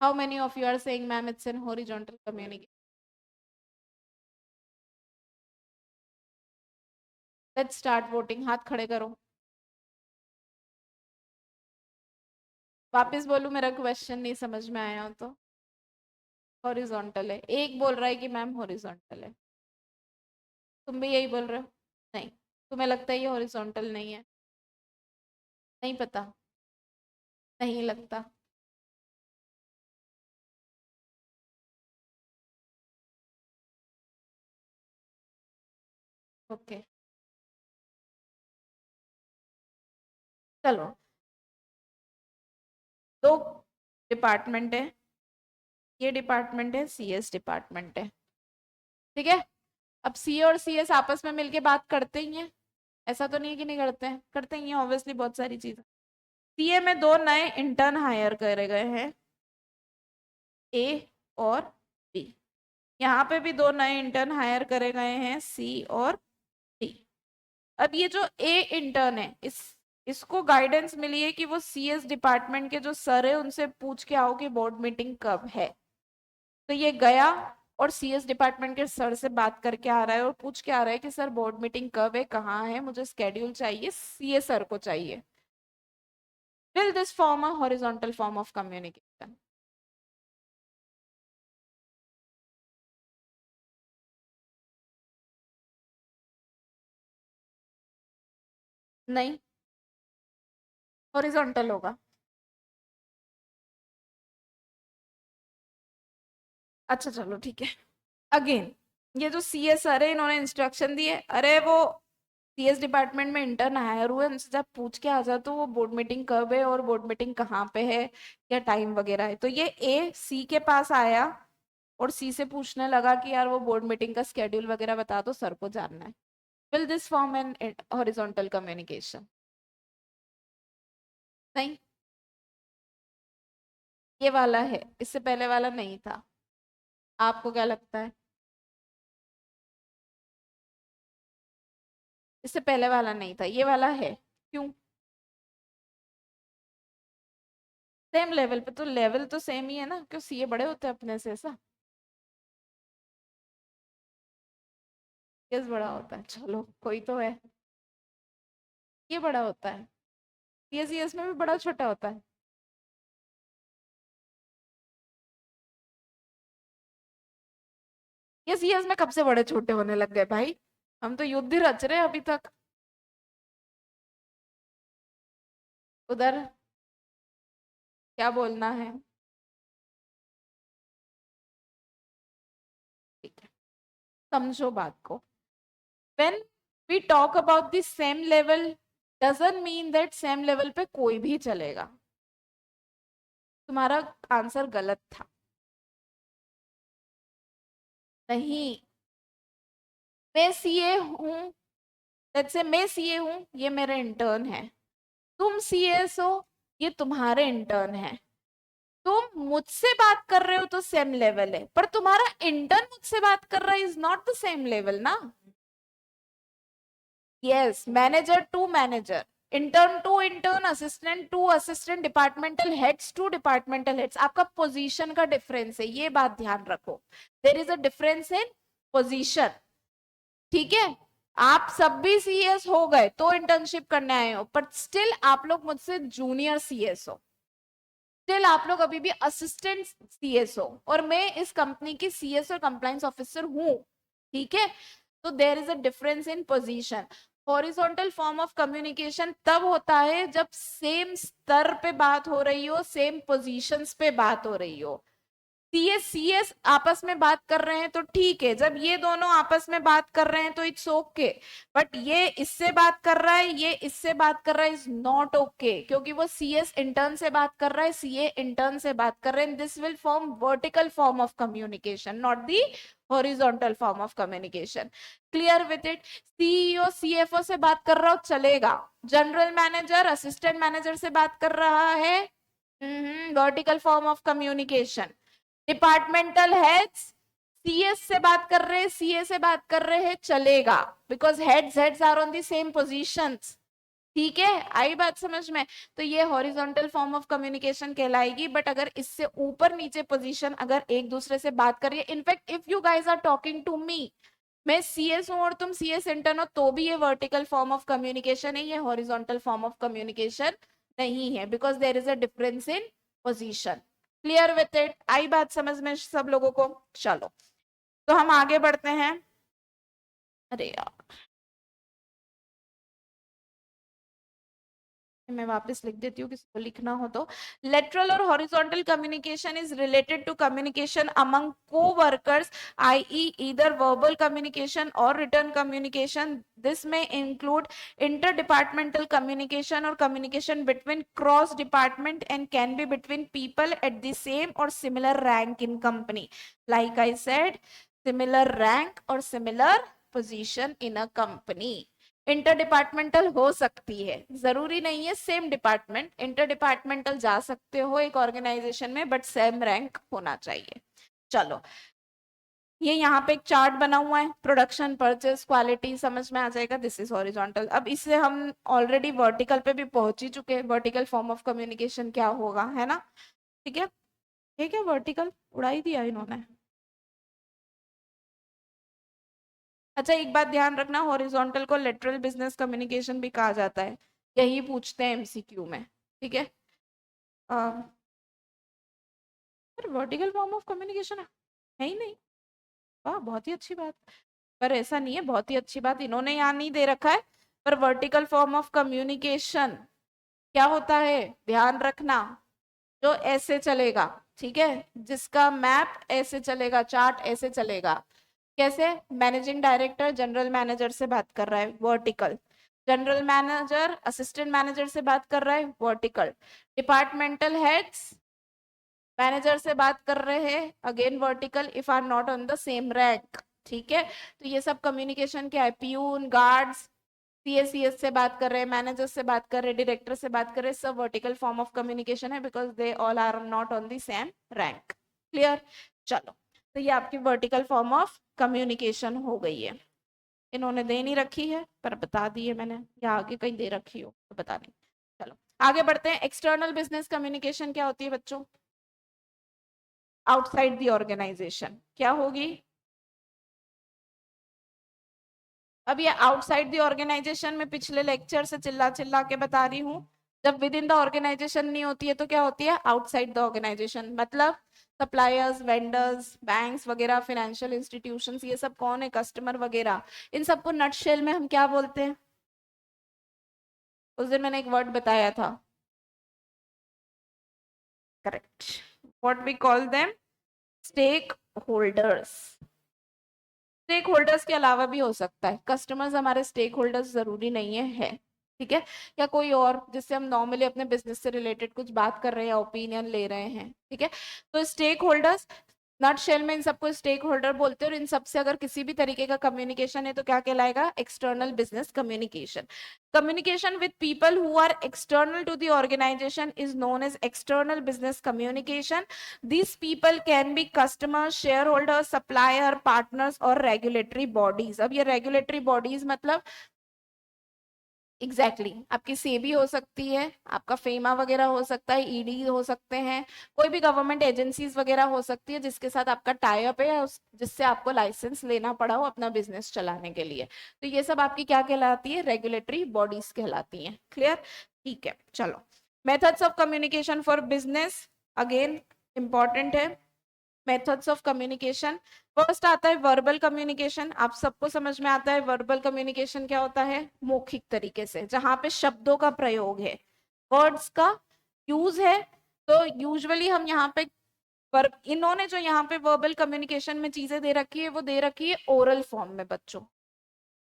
How many of you are saying ma'am it's an horizontal communication? Let's start voting, हाथ खड़े करो। वापस बोलूं, मेरा क्वेश्चन नहीं समझ में आया हो तो? हॉरिजॉन्टल है, एक बोल रहा है कि मैम हॉरिजॉन्टल है। तुम भी यही बोल रहे हो? नहीं, तुम्हें लगता है ये हॉरिजॉन्टल नहीं है? नहीं पता? नहीं लगता? ओके, चलो। दो डिपार्टमेंट है, ये डिपार्टमेंट है, सीएस डिपार्टमेंट है, ठीक है। अब सी और सीएस आपस में मिलके बात करते ही हैं, ऐसा तो नहीं है कि नहीं करते हैं, करते ही हैं ऑब्वियसली, बहुत सारी चीजें। सीए में दो नए इंटर्न हायर करे गए हैं, ए और बी। यहाँ पे भी दो नए इंटर्न हायर करे गए हैं, सी और डी। अब ये जो ए इंटर्न है, इसको गाइडेंस मिली है कि वो सीएस डिपार्टमेंट के जो सर है उनसे पूछ के आओ कि बोर्ड मीटिंग कब है। तो ये गया और सीएस डिपार्टमेंट के सर से बात करके आ रहा है और पूछ के आ रहा है कि सर बोर्ड मीटिंग कब है, कहाँ है, मुझे स्केड्यूल चाहिए, सीए सर को चाहिए। Will this form a horizontal form of communication? नहीं, हॉरिजॉन्टल होगा। अच्छा चलो ठीक है। अगेन, ये जो सीएस सर है इन्होंने इंस्ट्रक्शन दी है, अरे वो सीएस डिपार्टमेंट में इंटर्न हायर हुए, उनसे जब पूछ के आ जा तो वो बोर्ड मीटिंग कब है और बोर्ड मीटिंग कहाँ पे है, क्या टाइम वगैरह है। तो ये ए सी के पास आया और सी से पूछने लगा कि यार वो बोर्ड मीटिंग का स्केड्यूल वगैरह बता दो, सर को जानना है। Will this form an horizontal communication? नहीं, ये वाला है, इससे पहले वाला नहीं था। आपको क्या लगता है? इससे पहले वाला नहीं था, ये वाला है। क्यों? सेम लेवल पे, तो लेवल तो सेम ही है ना, क्यों सीए बड़े होते हैं अपने से ऐसा? यस बड़ा होता है, चलो कोई तो है। ये बड़ा होता है, सीएस सीएस में भी बड़ा छोटा होता है। ये सीएस में कब से बड़े छोटे होने लग गए भाई? हम तो युद्ध ही रच रहे हैं अभी तक। उधर क्या बोलना है? ठीक है, समझो बात को। when we talk about the same level doesn't mean that same level पे कोई भी चलेगा। तुम्हारा आंसर गलत था। नहीं, मैं सीए हूँ, लेट्स से मैं सीए हूँ, ये मेरा इंटर्न है। तुम सीएस हो, ये तुम्हारे इंटर्न है। तुम मुझसे बात कर रहे हो तो सेम लेवल है, पर तुम्हारा इंटर्न मुझसे बात कर रहा है is not the same level ना। Yes, manager to manager, intern to intern, assistant to assistant, departmental heads to departmental heads. आपका पोजीशन का डिफरेंस है, ये बात ध्यान रखो। There is a difference in position, ठीक है। आप सब भी सीएस हो गए तो इंटर्नशिप करने आए हो, पर स्टिल आप लोग मुझसे जूनियर सीएस हो, स्टिल आप लोग अभी भी असिस्टेंट सीएस हो, और मैं इस कंपनी की सीएस और कंप्लाइंस ऑफिसर हूं। ठीक है, तो there is a difference in position. Horizontal form of communication तब होता है जब सेम स्तर पे बात हो रही हो, सेम पोजीशंस पे बात हो रही हो। सीएस आपस में बात कर रहे हैं तो ठीक है, जब ये दोनों आपस में बात कर रहे हैं तो इट्स ओके, बट ये इससे बात कर रहा है, ये इससे बात कर रहा है, इज नॉट ओके, क्योंकि वो सीएस इंटर्न से बात कर रहा है, सीए इंटर्न से बात कर रहे हैं। This will form vertical form of communication, not the horizontal form of communication. Clear with it? CEO CFO से बात कर रहा हो चलेगा, जनरल मैनेजर असिस्टेंट मैनेजर से बात कर रहा है, vertical form of communication. Departmental heads CS से बात कर रहे हैं, सीए से बात कर रहे हैं, चलेगा, because heads are on the same positions. ठीक है, आई बात समझ में? तो ये हॉरिजॉन्टल फॉर्म ऑफ कम्युनिकेशन कहलाएगी। बट अगर इससे ऊपर नीचे पोजीशन अगर एक दूसरे से बात करिए, in fact if you guys are talking to me, मैं सीएस हूं और तुम सीएस इंटर्न हो, तो भी ये वर्टिकल फॉर्म ऑफ कम्युनिकेशन है, ये हॉरिजॉन्टल फॉर्म ऑफ कम्युनिकेशन नहीं है, because there is a difference in position. Clear with it? आई बात समझ में सब लोगों को? चलो, तो हम आगे बढ़ते हैं। अरे यार, मैं वापस लिख देती हूँ, किसी को लिखना हो तो। लेटरल और horizontal communication is related to communication among co-workers, i.e. either verbal communication or written communication. This may include interdepartmental communication or communication between cross department and can be between people at the same or similar rank in company. Like I said, similar rank or similar position in a company. Inter departmental हो सकती है, जरूरी नहीं है same department, inter departmental जा सकते हो एक ऑर्गेनाइजेशन में, बट सेम रैंक होना चाहिए। चलो, ये यहाँ पे एक चार्ट बना हुआ है, प्रोडक्शन परचेस क्वालिटी, समझ में आ जाएगा। This is horizontal. अब इससे हम ऑलरेडी वर्टिकल पे भी पहुंच ही चुके हैं, वर्टिकल फॉर्म ऑफ कम्युनिकेशन क्या होगा, है ना? ठीक है, ठीक है, वर्टिकल उड़ा ही दिया इन्होंने। अच्छा, एक बात ध्यान रखना, हॉरिजॉन्टल को लेटरल बिजनेस कम्युनिकेशन भी कहा जाता है, यही पूछते हैं एमसीक्यू में। ठीक है, वर्टिकल फॉर्म ऑफ कम्युनिकेशन है ही नहीं। वाह, बहुत ही अच्छी बात। पर ऐसा नहीं है, बहुत ही अच्छी बात इन्होंने यहाँ नहीं दे रखा है, पर वर्टिकल फॉर्म ऑफ कम्युनिकेशन क्या होता है, ध्यान रखना, जो ऐसे चलेगा, ठीक है, जिसका मैप ऐसे चलेगा, चार्ट ऐसे चलेगा। कैसे? मैनेजिंग डायरेक्टर जनरल मैनेजर से बात कर रहा है, vertical. General manager assistant manager से बात कर रहा है, वर्टिकल। डिपार्टमेंटल हेड्स मैनेजर से बात कर रहे हैं, again vertical, if are not on the same rank. ठीक है, तो ये सब कम्युनिकेशन क्या है, पियून, गार्ड्स, सीएस से बात कर रहे हैं, मैनेजर से बात कर रहे हैं, डायरेक्टर से बात कर रहे हैं, सब वर्टिकल फॉर्म ऑफ कम्युनिकेशन है, because they all are not on the same rank. Clear? चलो, तो ये आपकी वर्टिकल फॉर्म ऑफ कम्युनिकेशन हो गई है। इन्होंने दे नहीं रखी है, पर बता दी है मैंने, या आगे कहीं दे रखी हो तो बता नहीं। चलो, आगे बढ़ते हैं। एक्सटर्नल बिजनेस कम्युनिकेशन क्या होती है बच्चों? आउटसाइड द ऑर्गेनाइजेशन क्या होगी? अब ये आउटसाइड द ऑर्गेनाइजेशन में पिछले लेक्चर से चिल्ला चिल्ला के बता रही हूँ, जब विद इन द ऑर्गेनाइजेशन नहीं होती है तो क्या होती है? Outside the organisation. मतलब सप्लायर्स, वेंडर्स, बैंक्स वगैरह, फाइनेंशियल इंस्टीट्यूशंस, ये सब कौन है? कस्टमर वगैरह। इन सबको नटशेल में हम क्या बोलते हैं? उस दिन मैंने एक वर्ड बताया था, correct, what we call them, stakeholders. Stakeholders के अलावा भी हो सकता है, कस्टमर्स हमारे स्टेक होल्डर्स जरूरी नहीं है। ठीक है, या कोई और जिससे हम नॉर्मली अपने बिजनेस से रिलेटेड कुछ बात कर रहे हैं या ओपिनियन ले रहे हैं। ठीक है, तो स्टेक होल्डर्स, नट शेल में इन सबको स्टेक होल्डर बोलते हैं, और इन सबसे अगर किसी भी तरीके का कम्युनिकेशन है तो क्या कहलाएगा? External business communication. Communication with people who are external to the organisation is known as external business communication. These people can be customers, shareholders, supplier, partners और regulatory bodies। अब ये regulatory bodies मतलब exactly आपकी सेबी हो सकती है, आपका FEMA वगैरह हो सकता है, ईडी हो सकते हैं, कोई भी गवर्नमेंट एजेंसीज वगैरह हो सकती है जिसके साथ आपका टाई अप है, जिससे आपको लाइसेंस लेना पड़ा हो अपना बिजनेस चलाने के लिए। तो ये सब आपकी क्या कहलाती है? रेगुलेटरी बॉडीज कहलाती हैं। क्लियर? ठीक है, चलो, methods of communication for business again important है। Methods of communication. फर्स्ट आता है वर्बल कम्युनिकेशन। आप सबको समझ में आता है वर्बल कम्युनिकेशन क्या होता है? मौखिक तरीके से, जहां पे शब्दों का प्रयोग है, वर्ड्स का यूज है। तो यूजुअली हम यहाँ पे इन्होंने जो यहाँ पे वर्बल कम्युनिकेशन में चीजें दे रखी है वो दे रखी है ओरल फॉर्म में बच्चों।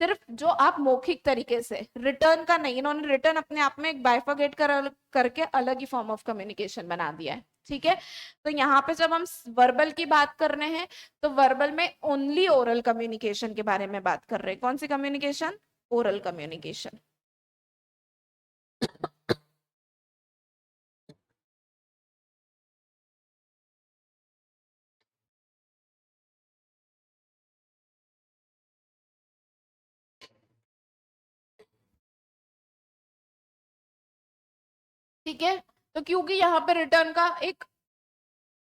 सिर्फ जो आप मौखिक तरीके से, रिटर्न का नहीं, इन्होंने रिटर्न अपने आप में एक बाइफरगेट करके अलग ही फॉर्म ऑफ कम्युनिकेशन बना दिया है। ठीक है, तो यहाँ पे जब हम वर्बल की बात कर रहे हैं तो वर्बल में ओनली ओरल कम्युनिकेशन के बारे में बात कर रहे हैं। कौन सी कम्युनिकेशन? Oral communication. ठीक है, तो क्योंकि यहाँ पे रिटर्न का एक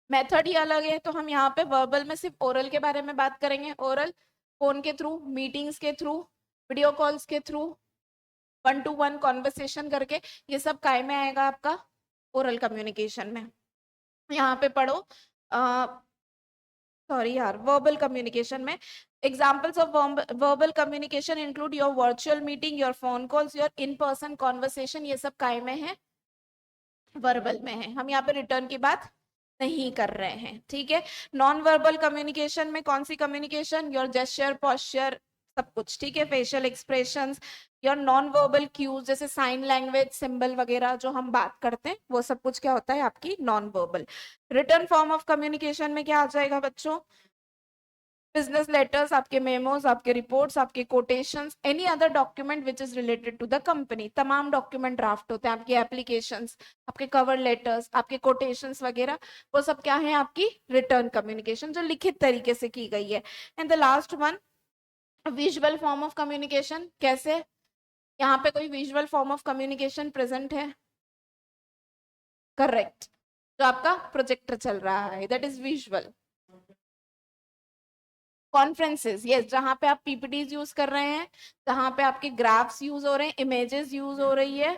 मेथड ही अलग है, तो हम यहाँ पे वर्बल में सिर्फ ओरल के बारे में बात करेंगे। ओरल फोन के थ्रू, मीटिंग्स के थ्रू, वीडियो कॉल्स के through, one two one conversation करके, ये सब काय में आएगा आपका? ओरल कम्युनिकेशन में। यहाँ पे पढ़ो, सॉरी यार, वर्बल कम्युनिकेशन में examples of verbal communication include your virtual meeting, your phone calls, your in person conversation. ये सब काय में है? वर्बल में है। हम यहाँ पे रिटर्न की बात नहीं कर रहे हैं। ठीक है, नॉन वर्बल कम्युनिकेशन में कौन सी कम्युनिकेशन? योर जेस्चर, पोस्चर, सब कुछ। ठीक है, facial expressions, your non verbal cues जैसे साइन लैंग्वेज, सिंबल वगैरह जो हम बात करते हैं, वो सब कुछ क्या होता है? आपकी non verbal. Written form of communication में क्या आ जाएगा बच्चों? बिजनेस लेटर्स, आपके मेमोज, आपके रिपोर्ट्स, आपके quotations, any other document which is related to the company. तमाम डॉक्यूमेंट ड्राफ्ट होते हैं, आपके एप्लीकेशंस, आपके कवर लेटर्स, आपके कोटेशंस वगैरह, वो सब क्या है? आपकी रिटर्न कम्युनिकेशन, जो लिखित तरीके से की गई है। And the last one, visual form of communication. कैसे? यहाँ पे कोई visual form of communication present है? करेक्ट, जो आपका प्रोजेक्टर चल रहा है, that is visual. Conferences, yes, जहां पे आप पीपीटीज यूज कर रहे हैं, जहां पे आपके ग्राफ्स यूज हो रहे हैं, इमेजेस यूज हो रही है,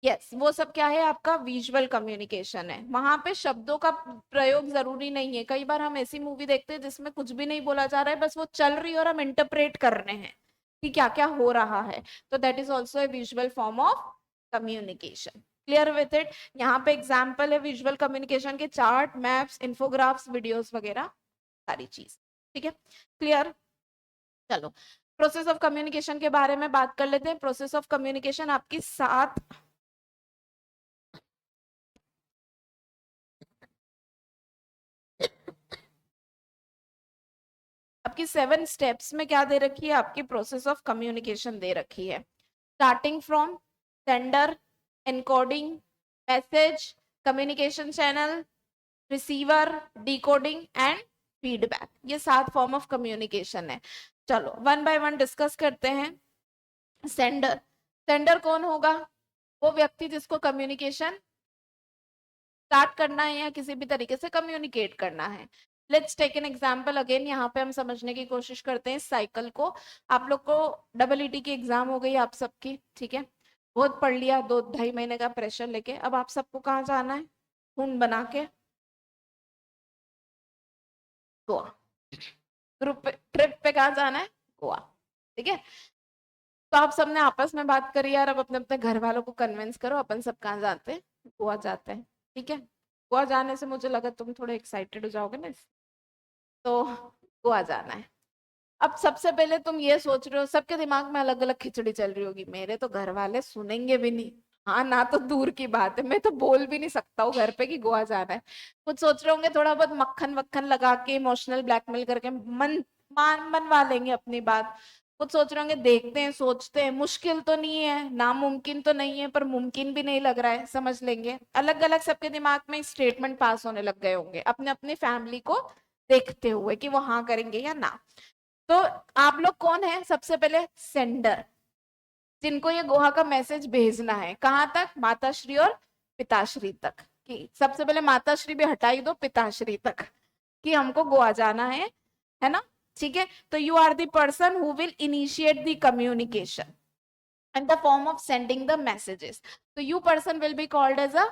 यस, वो सब क्या है? आपका विजुअल कम्युनिकेशन है। वहां पे शब्दों का प्रयोग जरूरी नहीं है। कई बार हम ऐसी मूवी देखते हैं जिसमें कुछ भी नहीं बोला जा रहा है, बस वो चल रही है और हम इंटरप्रेट कर रहे हैं कि क्या क्या हो रहा है, तो that is also a visual form of communication. Clear with it? यहाँ पे एग्जाम्पल है विजुअल कम्युनिकेशन के, चार्ट, मैप्स, इंफोग्राफ्स, वीडियोस वगैरह सारी चीज। ठीक है, क्लियर? चलो, प्रोसेस ऑफ कम्युनिकेशन के बारे में बात कर लेते हैं। प्रोसेस ऑफ कम्युनिकेशन आपकी आपकी 7 स्टेप्स में क्या दे रखी है? आपकी प्रोसेस ऑफ कम्युनिकेशन दे रखी है। Starting from sender, encoding, message, communication channel, receiver, decoding and feedback. ये 7 फॉर्म ऑफ कम्युनिकेशन है। चलो वन बाय वन डिस्कस करते हैं। सेंडर, सेंडर कौन होगा? वो व्यक्ति जिसको कम्युनिकेशन स्टार्ट करना है या किसी भी तरीके से कम्युनिकेट करना है। Let's take an example again, यहाँ पे हम समझने की कोशिश करते हैं इस साइकिल को। आप लोग को डबल ईटी की एग्जाम हो गई आप सबकी, ठीक है, बहुत पढ़ लिया, 2-2.5 महीने का प्रेशर लेके, अब आप सबको कहाँ जाना है? खून बना के गोवा। ग्रुप पे, ट्रिप पे कहाँ जाना है? गोवा। ठीक है, तो आप सबने आपस में बात करी यार, अब अपने अपने घर वालों को कन्विंस करो, अपन सब कहाँ जाते हैं? गोवा जाते हैं। ठीक है, गोवा जाने से मुझे लगा तुम थोड़े एक्साइटेड हो जाओगे ना, तो गोवा जाना है। अब सबसे पहले तुम ये सोच रहे हो, सबके दिमाग में अलग अलग खिचड़ी चल रही होगी, मेरे तो घर वाले सुनेंगे भी नहीं, हाँ ना, तो दूर की बात है, मैं तो बोल भी नहीं सकता हूँ घर पे कि गोवा जाना है। कुछ सोच रहे होंगे थोड़ा बहुत मक्खन वक्खन लगा के, इमोशनल ब्लैकमेल करके मनवा लेंगे अपनी बात। कुछ सोच रहे होंगे देखते हैं, सोचते हैं, मुश्किल तो नहीं है, नामुमकिन तो नहीं है, पर मुमकिन भी नहीं लग रहा है, समझ लेंगे। अलग अलग सबके दिमाग में स्टेटमेंट पास होने लग गए होंगे अपने अपने फैमिली को देखते हुए कि वो हाँ करेंगे या ना। तो आप लोग कौन है? सबसे पहले सेंडर, जिनको ये गोवा का मैसेज भेजना है। कहाँ तक? माताश्री और पिताश्री तक। कि सबसे पहले माताश्री भी हटाई दो, पिताश्री तक, कि हमको गोवा जाना है ना? ठीक है, तो you are the person who will initiate the communication and the form of sending the messages. तो you person will be called as a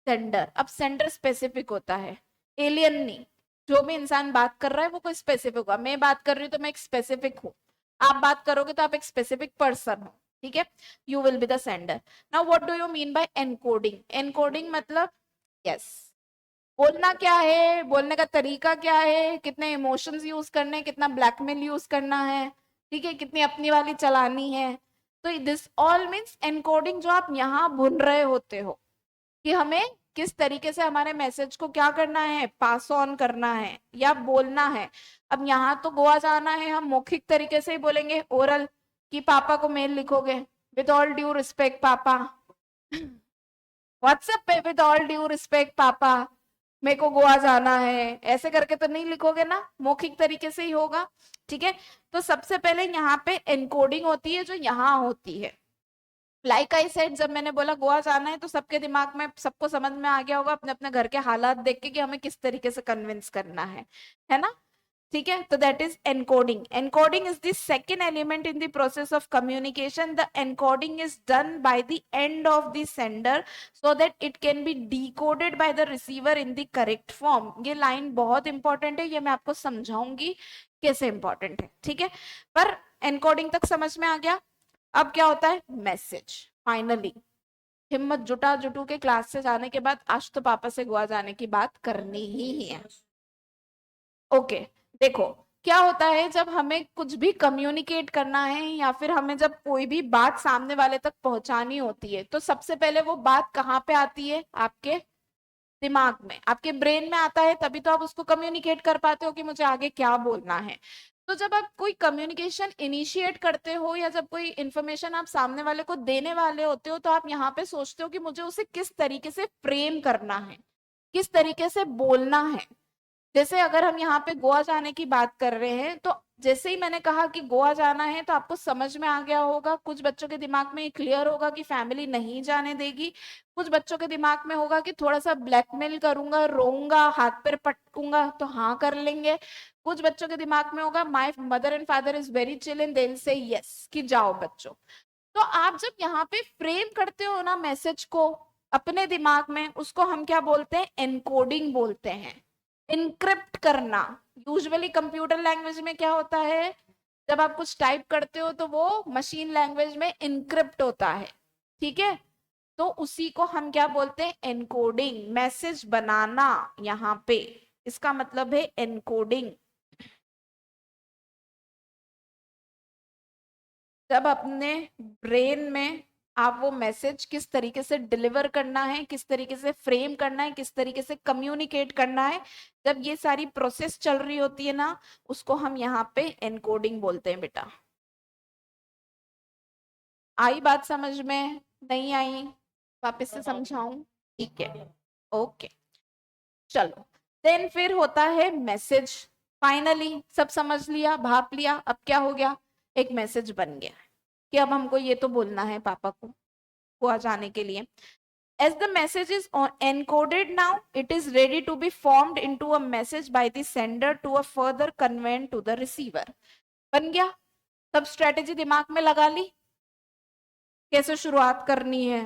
sender. अब सेंडर स्पेसिफिक होता है, एलियन नहीं। जो भी इंसान बात कर रहा है वो कोई स्पेसिफिक होगा। मैं बात कर रही हूँ तो मैं एक स्पेसिफिक हूँ, आप बात करोगे तो आप एक स्पेसिफिक पर्सन हो, ठीक है। You will be the sender. Now what do you mean bye encoding? Encoding मतलब यस, बोलना क्या है, बोलने का तरीका क्या है, कितने इमोशंस यूज करने हैं, कितना ब्लैकमेल यूज करना है, ठीक है, कितनी अपनी वाली चलानी है। तो दिस ऑल मीन्स एनकोडिंग, जो आप यहाँ भून रहे होते हो कि हमें किस तरीके से हमारे मैसेज को क्या करना है, पास ऑन करना है या बोलना है। अब यहाँ तो गोवा जाना है, हम मौखिक तरीके से ही बोलेंगे, ओरल, कि पापा को मेल लिखोगे विद ऑल ड्यू रिस्पेक्ट पापा, व्हाट्सएप पे विद ऑल ड्यू रिस्पेक्ट पापा मेरे को गोवा जाना है, ऐसे करके तो नहीं लिखोगे ना, मौखिक तरीके से ही होगा, ठीक है। तो सबसे पहले यहाँ पे एनकोडिंग होती है जो यहाँ होती है। लाइक आई सेड, जब मैंने बोला गोवा जाना है तो सबके दिमाग में, सबको समझ में आ गया होगा अपने अपने घर के हालात देख के कि हमें किस तरीके से कन्विंस करना है ना, ठीक है। तो that is encoding. Encoding is the second element in the process of communication. The encoding is done by the end of the sender so that it can be decoded by the receiver in the correct form. ये line बहुत important है, ये मैं आपको समझाऊंगी कैसे important है, ठीक है। पर एनकोडिंग तक समझ में आ गया। अब क्या होता है, मैसेज। फाइनली हिम्मत जुटा जुटू के क्लास से जाने के बाद आज तो पापा से गोवा जाने की बात करनी ही है। ओके, देखो क्या होता है जब हमें कुछ भी कम्युनिकेट करना है या फिर हमें जब कोई भी बात सामने वाले तक पहुंचानी होती है, तो सबसे पहले वो बात कहाँ पे आती है, आपके दिमाग में, आपके ब्रेन में आता है, तभी तो आप उसको कम्युनिकेट कर पाते हो कि मुझे आगे क्या बोलना है। तो जब आप कोई कम्युनिकेशन इनिशिएट करते हो या जब कोई इंफॉर्मेशन आप सामने वाले को देने वाले होते हो, तो आप यहाँ पे सोचते हो कि मुझे उसे किस तरीके से फ्रेम करना है, किस तरीके से बोलना है। जैसे अगर हम यहाँ पे गोवा जाने की बात कर रहे हैं, तो जैसे ही मैंने कहा कि गोवा जाना है तो आपको समझ में आ गया होगा, कुछ बच्चों के दिमाग में ये क्लियर होगा कि फैमिली नहीं जाने देगी, कुछ बच्चों के दिमाग में होगा कि थोड़ा सा ब्लैकमेल करूंगा, रोऊंगा, हाथ पैर पटकूंगा तो हाँ कर लेंगे, कुछ बच्चों के दिमाग में होगा my mother and father is very chill and they will say yes, कि जाओ बच्चों। तो आप जब यहाँ पे फ्रेम करते हो ना मैसेज को अपने दिमाग में, उसको हम क्या बोलते हैं, एनकोडिंग बोलते हैं। इनक्रिप्ट करना, यूजुअली कंप्यूटर लैंग्वेज में क्या होता है, जब आप कुछ टाइप करते हो तो वो मशीन लैंग्वेज में इनक्रिप्ट होता है, ठीक है। तो उसी को हम क्या बोलते हैं, एनकोडिंग। मैसेज बनाना यहाँ पे, इसका मतलब है एनकोडिंग। जब अपने ब्रेन में आप वो मैसेज किस तरीके से डिलीवर करना है, किस तरीके से फ्रेम करना है, किस तरीके से कम्युनिकेट करना है, जब ये सारी प्रोसेस चल रही होती है ना, उसको हम यहाँ पे एनकोडिंग बोलते हैं बेटा। आई बात समझ में, नहीं आई? वापस से समझाऊं? ठीक है, ओके, चलो। देन फिर होता है मैसेज। फाइनली सब समझ लिया, भाप लिया, अब क्या हो गया, एक मैसेज बन गया कि अब हमको ये तो बोलना है पापा को गोवा जाने के लिए। As the message is encoded now, it is ready to be formed into a message by the sender to a further conveyed to the receiver. बन गया, सब स्ट्रेटेजी दिमाग में लगा ली, कैसे शुरुआत करनी है,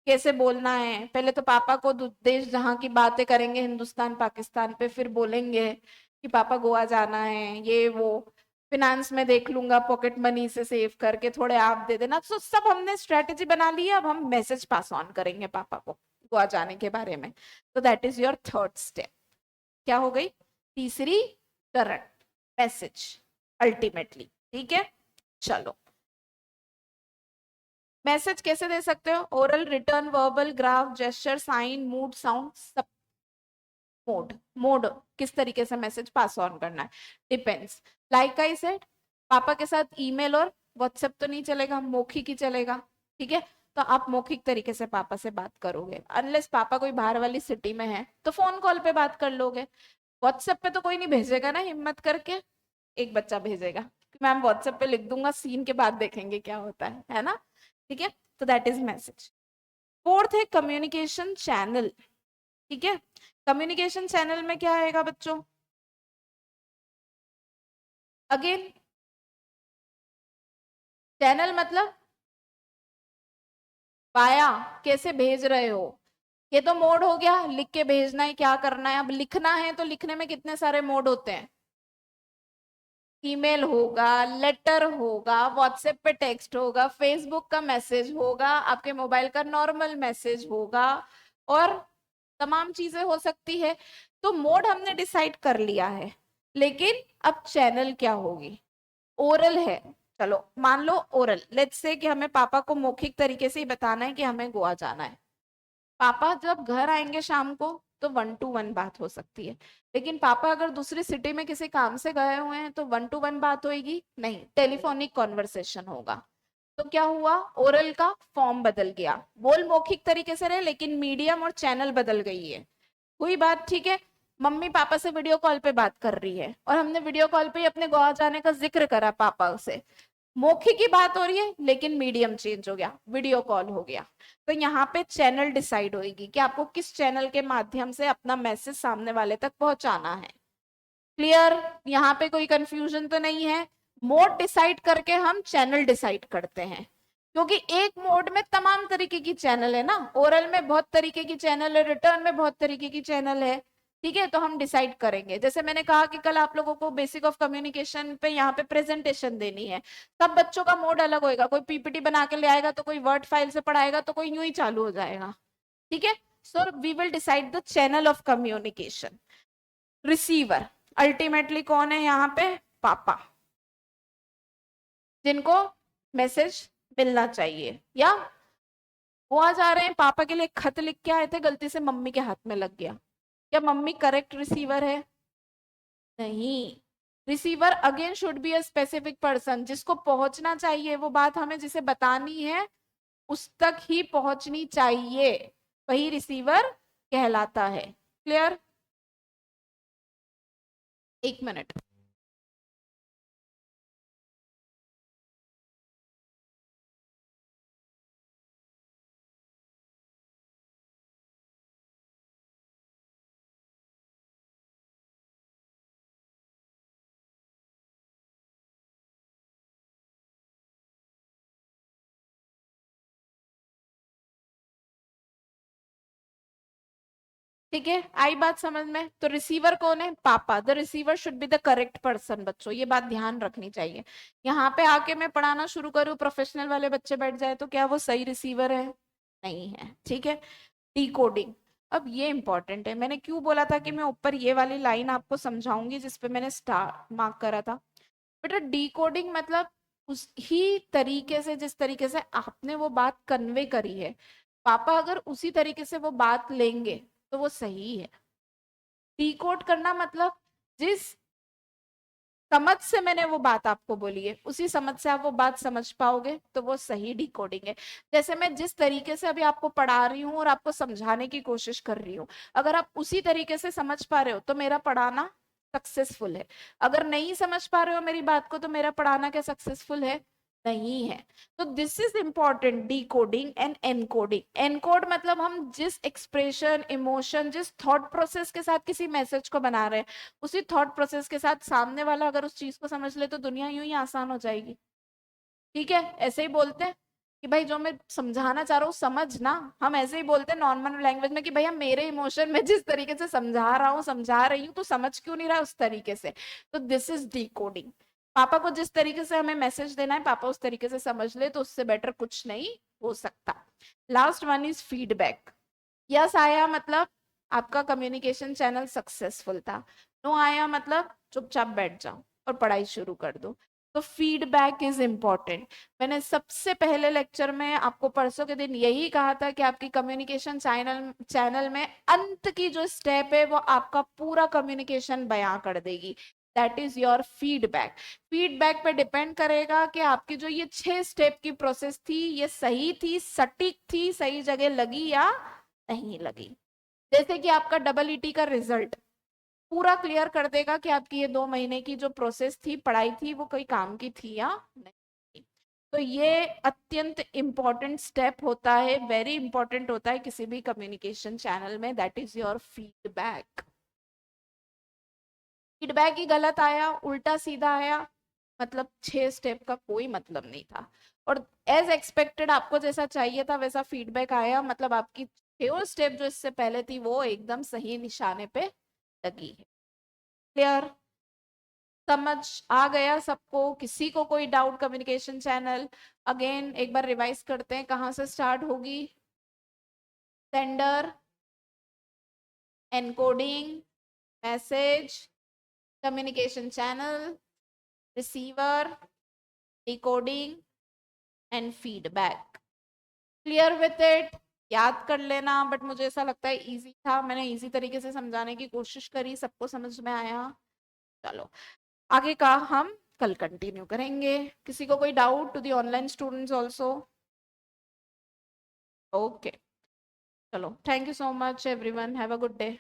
कैसे बोलना है। पहले तो पापा को देश जहां की बातें करेंगे, हिंदुस्तान पाकिस्तान पे, फिर बोलेंगे कि पापा गोवा जाना है, ये वो फिनेंस में देख लूंगा, पॉकेट मनी से सेव करके थोड़े आप दे देना। तो सब हमने स्ट्रेटेजी बना ली है, अब हम मैसेज पास ऑन करेंगे पापा को गोवा जाने के बारे में। तो that is your third step. क्या हो गई, तीसरी चरण, मैसेज अल्टीमेटली, ठीक है। चलो, मैसेज कैसे दे सकते हो, oral, written, verbal, graph, gesture, sign, mood, sound, सब। मोड, मोड किस तरीके से मैसेज पास ऑन करना है, डिपेंड्स। लाइक आई सेड, पापा के साथ ईमेल और व्हाट्सएप तो नहीं चलेगा, मौखिक ही चलेगा, ठीक है। तो आप मौखिक तरीके से पापा से बात करोगे, अनलेस पापा कोई बाहर वाली सिटी में है तो फोन कॉल पे बात कर लोगे। व्हाट्सएप पे तो कोई नहीं भेजेगा ना हिम्मत करके, एक बच्चा भेजेगा कि मैम व्हाट्सएप पे लिख दूंगा, सीन के बाद देखेंगे क्या होता है ना, ठीक है। तो दैट इज मैसेज। फोर्थ है कम्युनिकेशन चैनल, ठीक है। कम्युनिकेशन चैनल में क्या आएगा बच्चों, अगेन चैनल मतलब वाया, कैसे भेज रहे हो, ये तो मोड हो गया, लिख के भेजना है, क्या करना है। अब लिखना है तो लिखने में कितने सारे मोड होते हैं। ईमेल होगा, लेटर होगा, व्हाट्सएप पे टेक्स्ट होगा, फेसबुक का मैसेज होगा, आपके मोबाइल का नॉर्मल मैसेज होगा, और तमाम चीजें हो सकती है। तो मोड हमने डिसाइड कर लिया है, लेकिन अब चैनल क्या होगी। ओरल है, चलो मान लो ओरल, लेट्स से कि हमें पापा को मौखिक तरीके से ही बताना है कि हमें गोवा जाना है। पापा जब घर आएंगे शाम को तो 1 to 1 बात हो सकती है, लेकिन पापा अगर दूसरी सिटी में किसी काम से गए हुए हैं तो 1 to 1 बात होगी नहीं, टेलीफोनिक कॉन्वर्सेशन होगा। तो क्या हुआ, ओरल का फॉर्म बदल गया, बोल मौखिक तरीके से रहे लेकिन मीडियम और चैनल बदल गई है। हुई बात, ठीक है। मम्मी पापा से वीडियो कॉल पे बात कर रही है और हमने वीडियो कॉल पे ही अपने गोवा जाने का जिक्र करा पापा से, मौखिक की बात हो रही है लेकिन मीडियम चेंज हो गया, वीडियो कॉल हो गया। तो यहाँ पे चैनल डिसाइड होगी कि आपको किस चैनल के माध्यम से अपना मैसेज सामने वाले तक पहुंचाना है। क्लियर, यहाँ पे कोई कंफ्यूजन तो नहीं है। मोड डिसाइड करके हम चैनल डिसाइड करते हैं, क्योंकि एक मोड में तमाम तरीके की चैनल है ना, ओरल में बहुत तरीके की चैनल है, रिटर्न में बहुत तरीके की चैनल है। ठीक है, तो हम डिसाइड करेंगे। जैसे मैंने कहा कि कल आप लोगों को बेसिक ऑफ कम्युनिकेशन पे यहाँ पे प्रेजेंटेशन देनी है, सब बच्चों का मोड अलग होगा, कोई पीपीटी बना के ले आएगा, तो कोई वर्ड फाइल से पढ़ाएगा, तो कोई यूं ही चालू हो जाएगा। ठीक है, so we will decide the channel of communication. Receiver ultimately कौन है यहाँ पे, पापा, जिनको मैसेज मिलना चाहिए। या वो आ जा रहे हैं, पापा के लिए खत लिख के आए थे, गलती से मम्मी के हाथ में लग गया, क्या मम्मी करेक्ट रिसीवर है, नहीं। Receiver again should be a specific person, जिसको पहुंचना चाहिए वो बात हमें जिसे बतानी है उस तक ही पहुंचनी चाहिए, वही रिसीवर कहलाता है। Clear, 1 minute. ठीक है, आई बात समझ में। तो रिसीवर कौन है, पापा। The receiver should be the correct person, बच्चों ये बात ध्यान रखनी चाहिए। यहाँ पे आके मैं पढ़ाना शुरू करूँ, प्रोफेशनल वाले बच्चे बैठ जाए, तो क्या वो सही रिसीवर है, नहीं है। ठीक है, डिकोडिंग। अब ये इंपॉर्टेंट है, मैंने क्यों बोला था कि मैं ऊपर ये वाली लाइन आपको समझाऊंगी जिसपे मैंने स्टार मार्क करा था। बेटा डिकोडिंग मतलब उस ही तरीके से जिस तरीके से आपने वो बात कन्वे करी है, पापा अगर उसी तरीके से वो बात लेंगे तो वो सही है। डिकोड करना मतलब जिस समझ से मैंने वो बात आपको बोली है उसी समझ से आप वो बात समझ पाओगे तो वो सही डिकोडिंग है। जैसे मैं जिस तरीके से अभी आपको पढ़ा रही हूँ और आपको समझाने की कोशिश कर रही हूँ, अगर आप उसी तरीके से समझ पा रहे हो तो मेरा पढ़ाना सक्सेसफुल है। अगर नहीं समझ पा रहे हो मेरी बात को तो मेरा पढ़ाना क्या सक्सेसफुल है, नहीं है। तो this is important, D coding and encoding. Encode मतलब हम जिस एक्सप्रेशन, इमोशन, जिस थॉट प्रोसेस के साथ किसी मैसेज को बना रहे हैं उसी थॉट प्रोसेस के साथ सामने वाला अगर उस चीज को समझ ले तो दुनिया यूं ही आसान हो जाएगी। ठीक है, ऐसे ही बोलते हैं कि भाई जो मैं समझाना चाह रहा हूँ समझ ना, हम ऐसे ही बोलते हैं नॉर्मल लैंग्वेज में कि भैया मेरे इमोशन में जिस तरीके से समझा रहा हूँ समझा रही हूँ तो समझ क्यों नहीं रहा उस तरीके से। तो दिस इज डिकोडिंग। पापा को जिस तरीके से हमें मैसेज देना है पापा उस तरीके से समझ ले तो उससे बेटर कुछ नहीं हो सकता। Last one is feedback. Yes आया मतलब आपका कम्युनिकेशन चैनल सक्सेसफुल था, नो आया मतलब चुपचाप बैठ जाओ और पढ़ाई शुरू कर दो। तो फीडबैक इज इंपॉर्टेंट। मैंने सबसे पहले लेक्चर में आपको परसों के दिन यही कहा था कि आपकी कम्युनिकेशन चैनल चैनल में अंत की जो स्टेप है वो आपका पूरा कम्युनिकेशन बयां कर देगी, that is your feedback. Feedback पे डिपेंड करेगा कि आपकी जो ये 6 स्टेप की प्रोसेस थी ये सही थी, सटीक थी, सही जगह लगी या नहीं लगी। जैसे कि आपका डबल ईटी का रिजल्ट पूरा क्लियर कर देगा कि आपकी ये 2 महीने की जो प्रोसेस थी, पढ़ाई थी, वो कोई काम की थी या नहीं। तो ये अत्यंत इंपॉर्टेंट स्टेप होता है, वेरी इंपॉर्टेंट होता है किसी भी कम्युनिकेशन चैनल में, that is your feedback. Feedback ही गलत आया, उल्टा सीधा आया, मतलब 6 स्टेप का कोई मतलब नहीं था। और एज एक्सपेक्टेड आपको जैसा चाहिए था वैसा फीडबैक आया, मतलब आपकी वो स्टेप जो इससे पहले थी वो एकदम सही निशाने पे लगी है। क्लियर? समझ आ गया सबको? किसी को कोई डाउट? कम्युनिकेशन चैनल अगेन एक बार रिवाइज करते हैं, कहाँ से स्टार्ट होगी? Sender, encoding, message, communication channel, receiver, decoding and feedback. Clear with it? याद कर लेना, बट मुझे ऐसा लगता है इजी था, मैंने इजी तरीके से समझाने की कोशिश करी, सबको समझ में आया। चलो आगे का हम कल कंटिन्यू करेंगे। किसी को कोई doubt? To the online students also? Okay, चलो, thank you so much everyone, have a good day.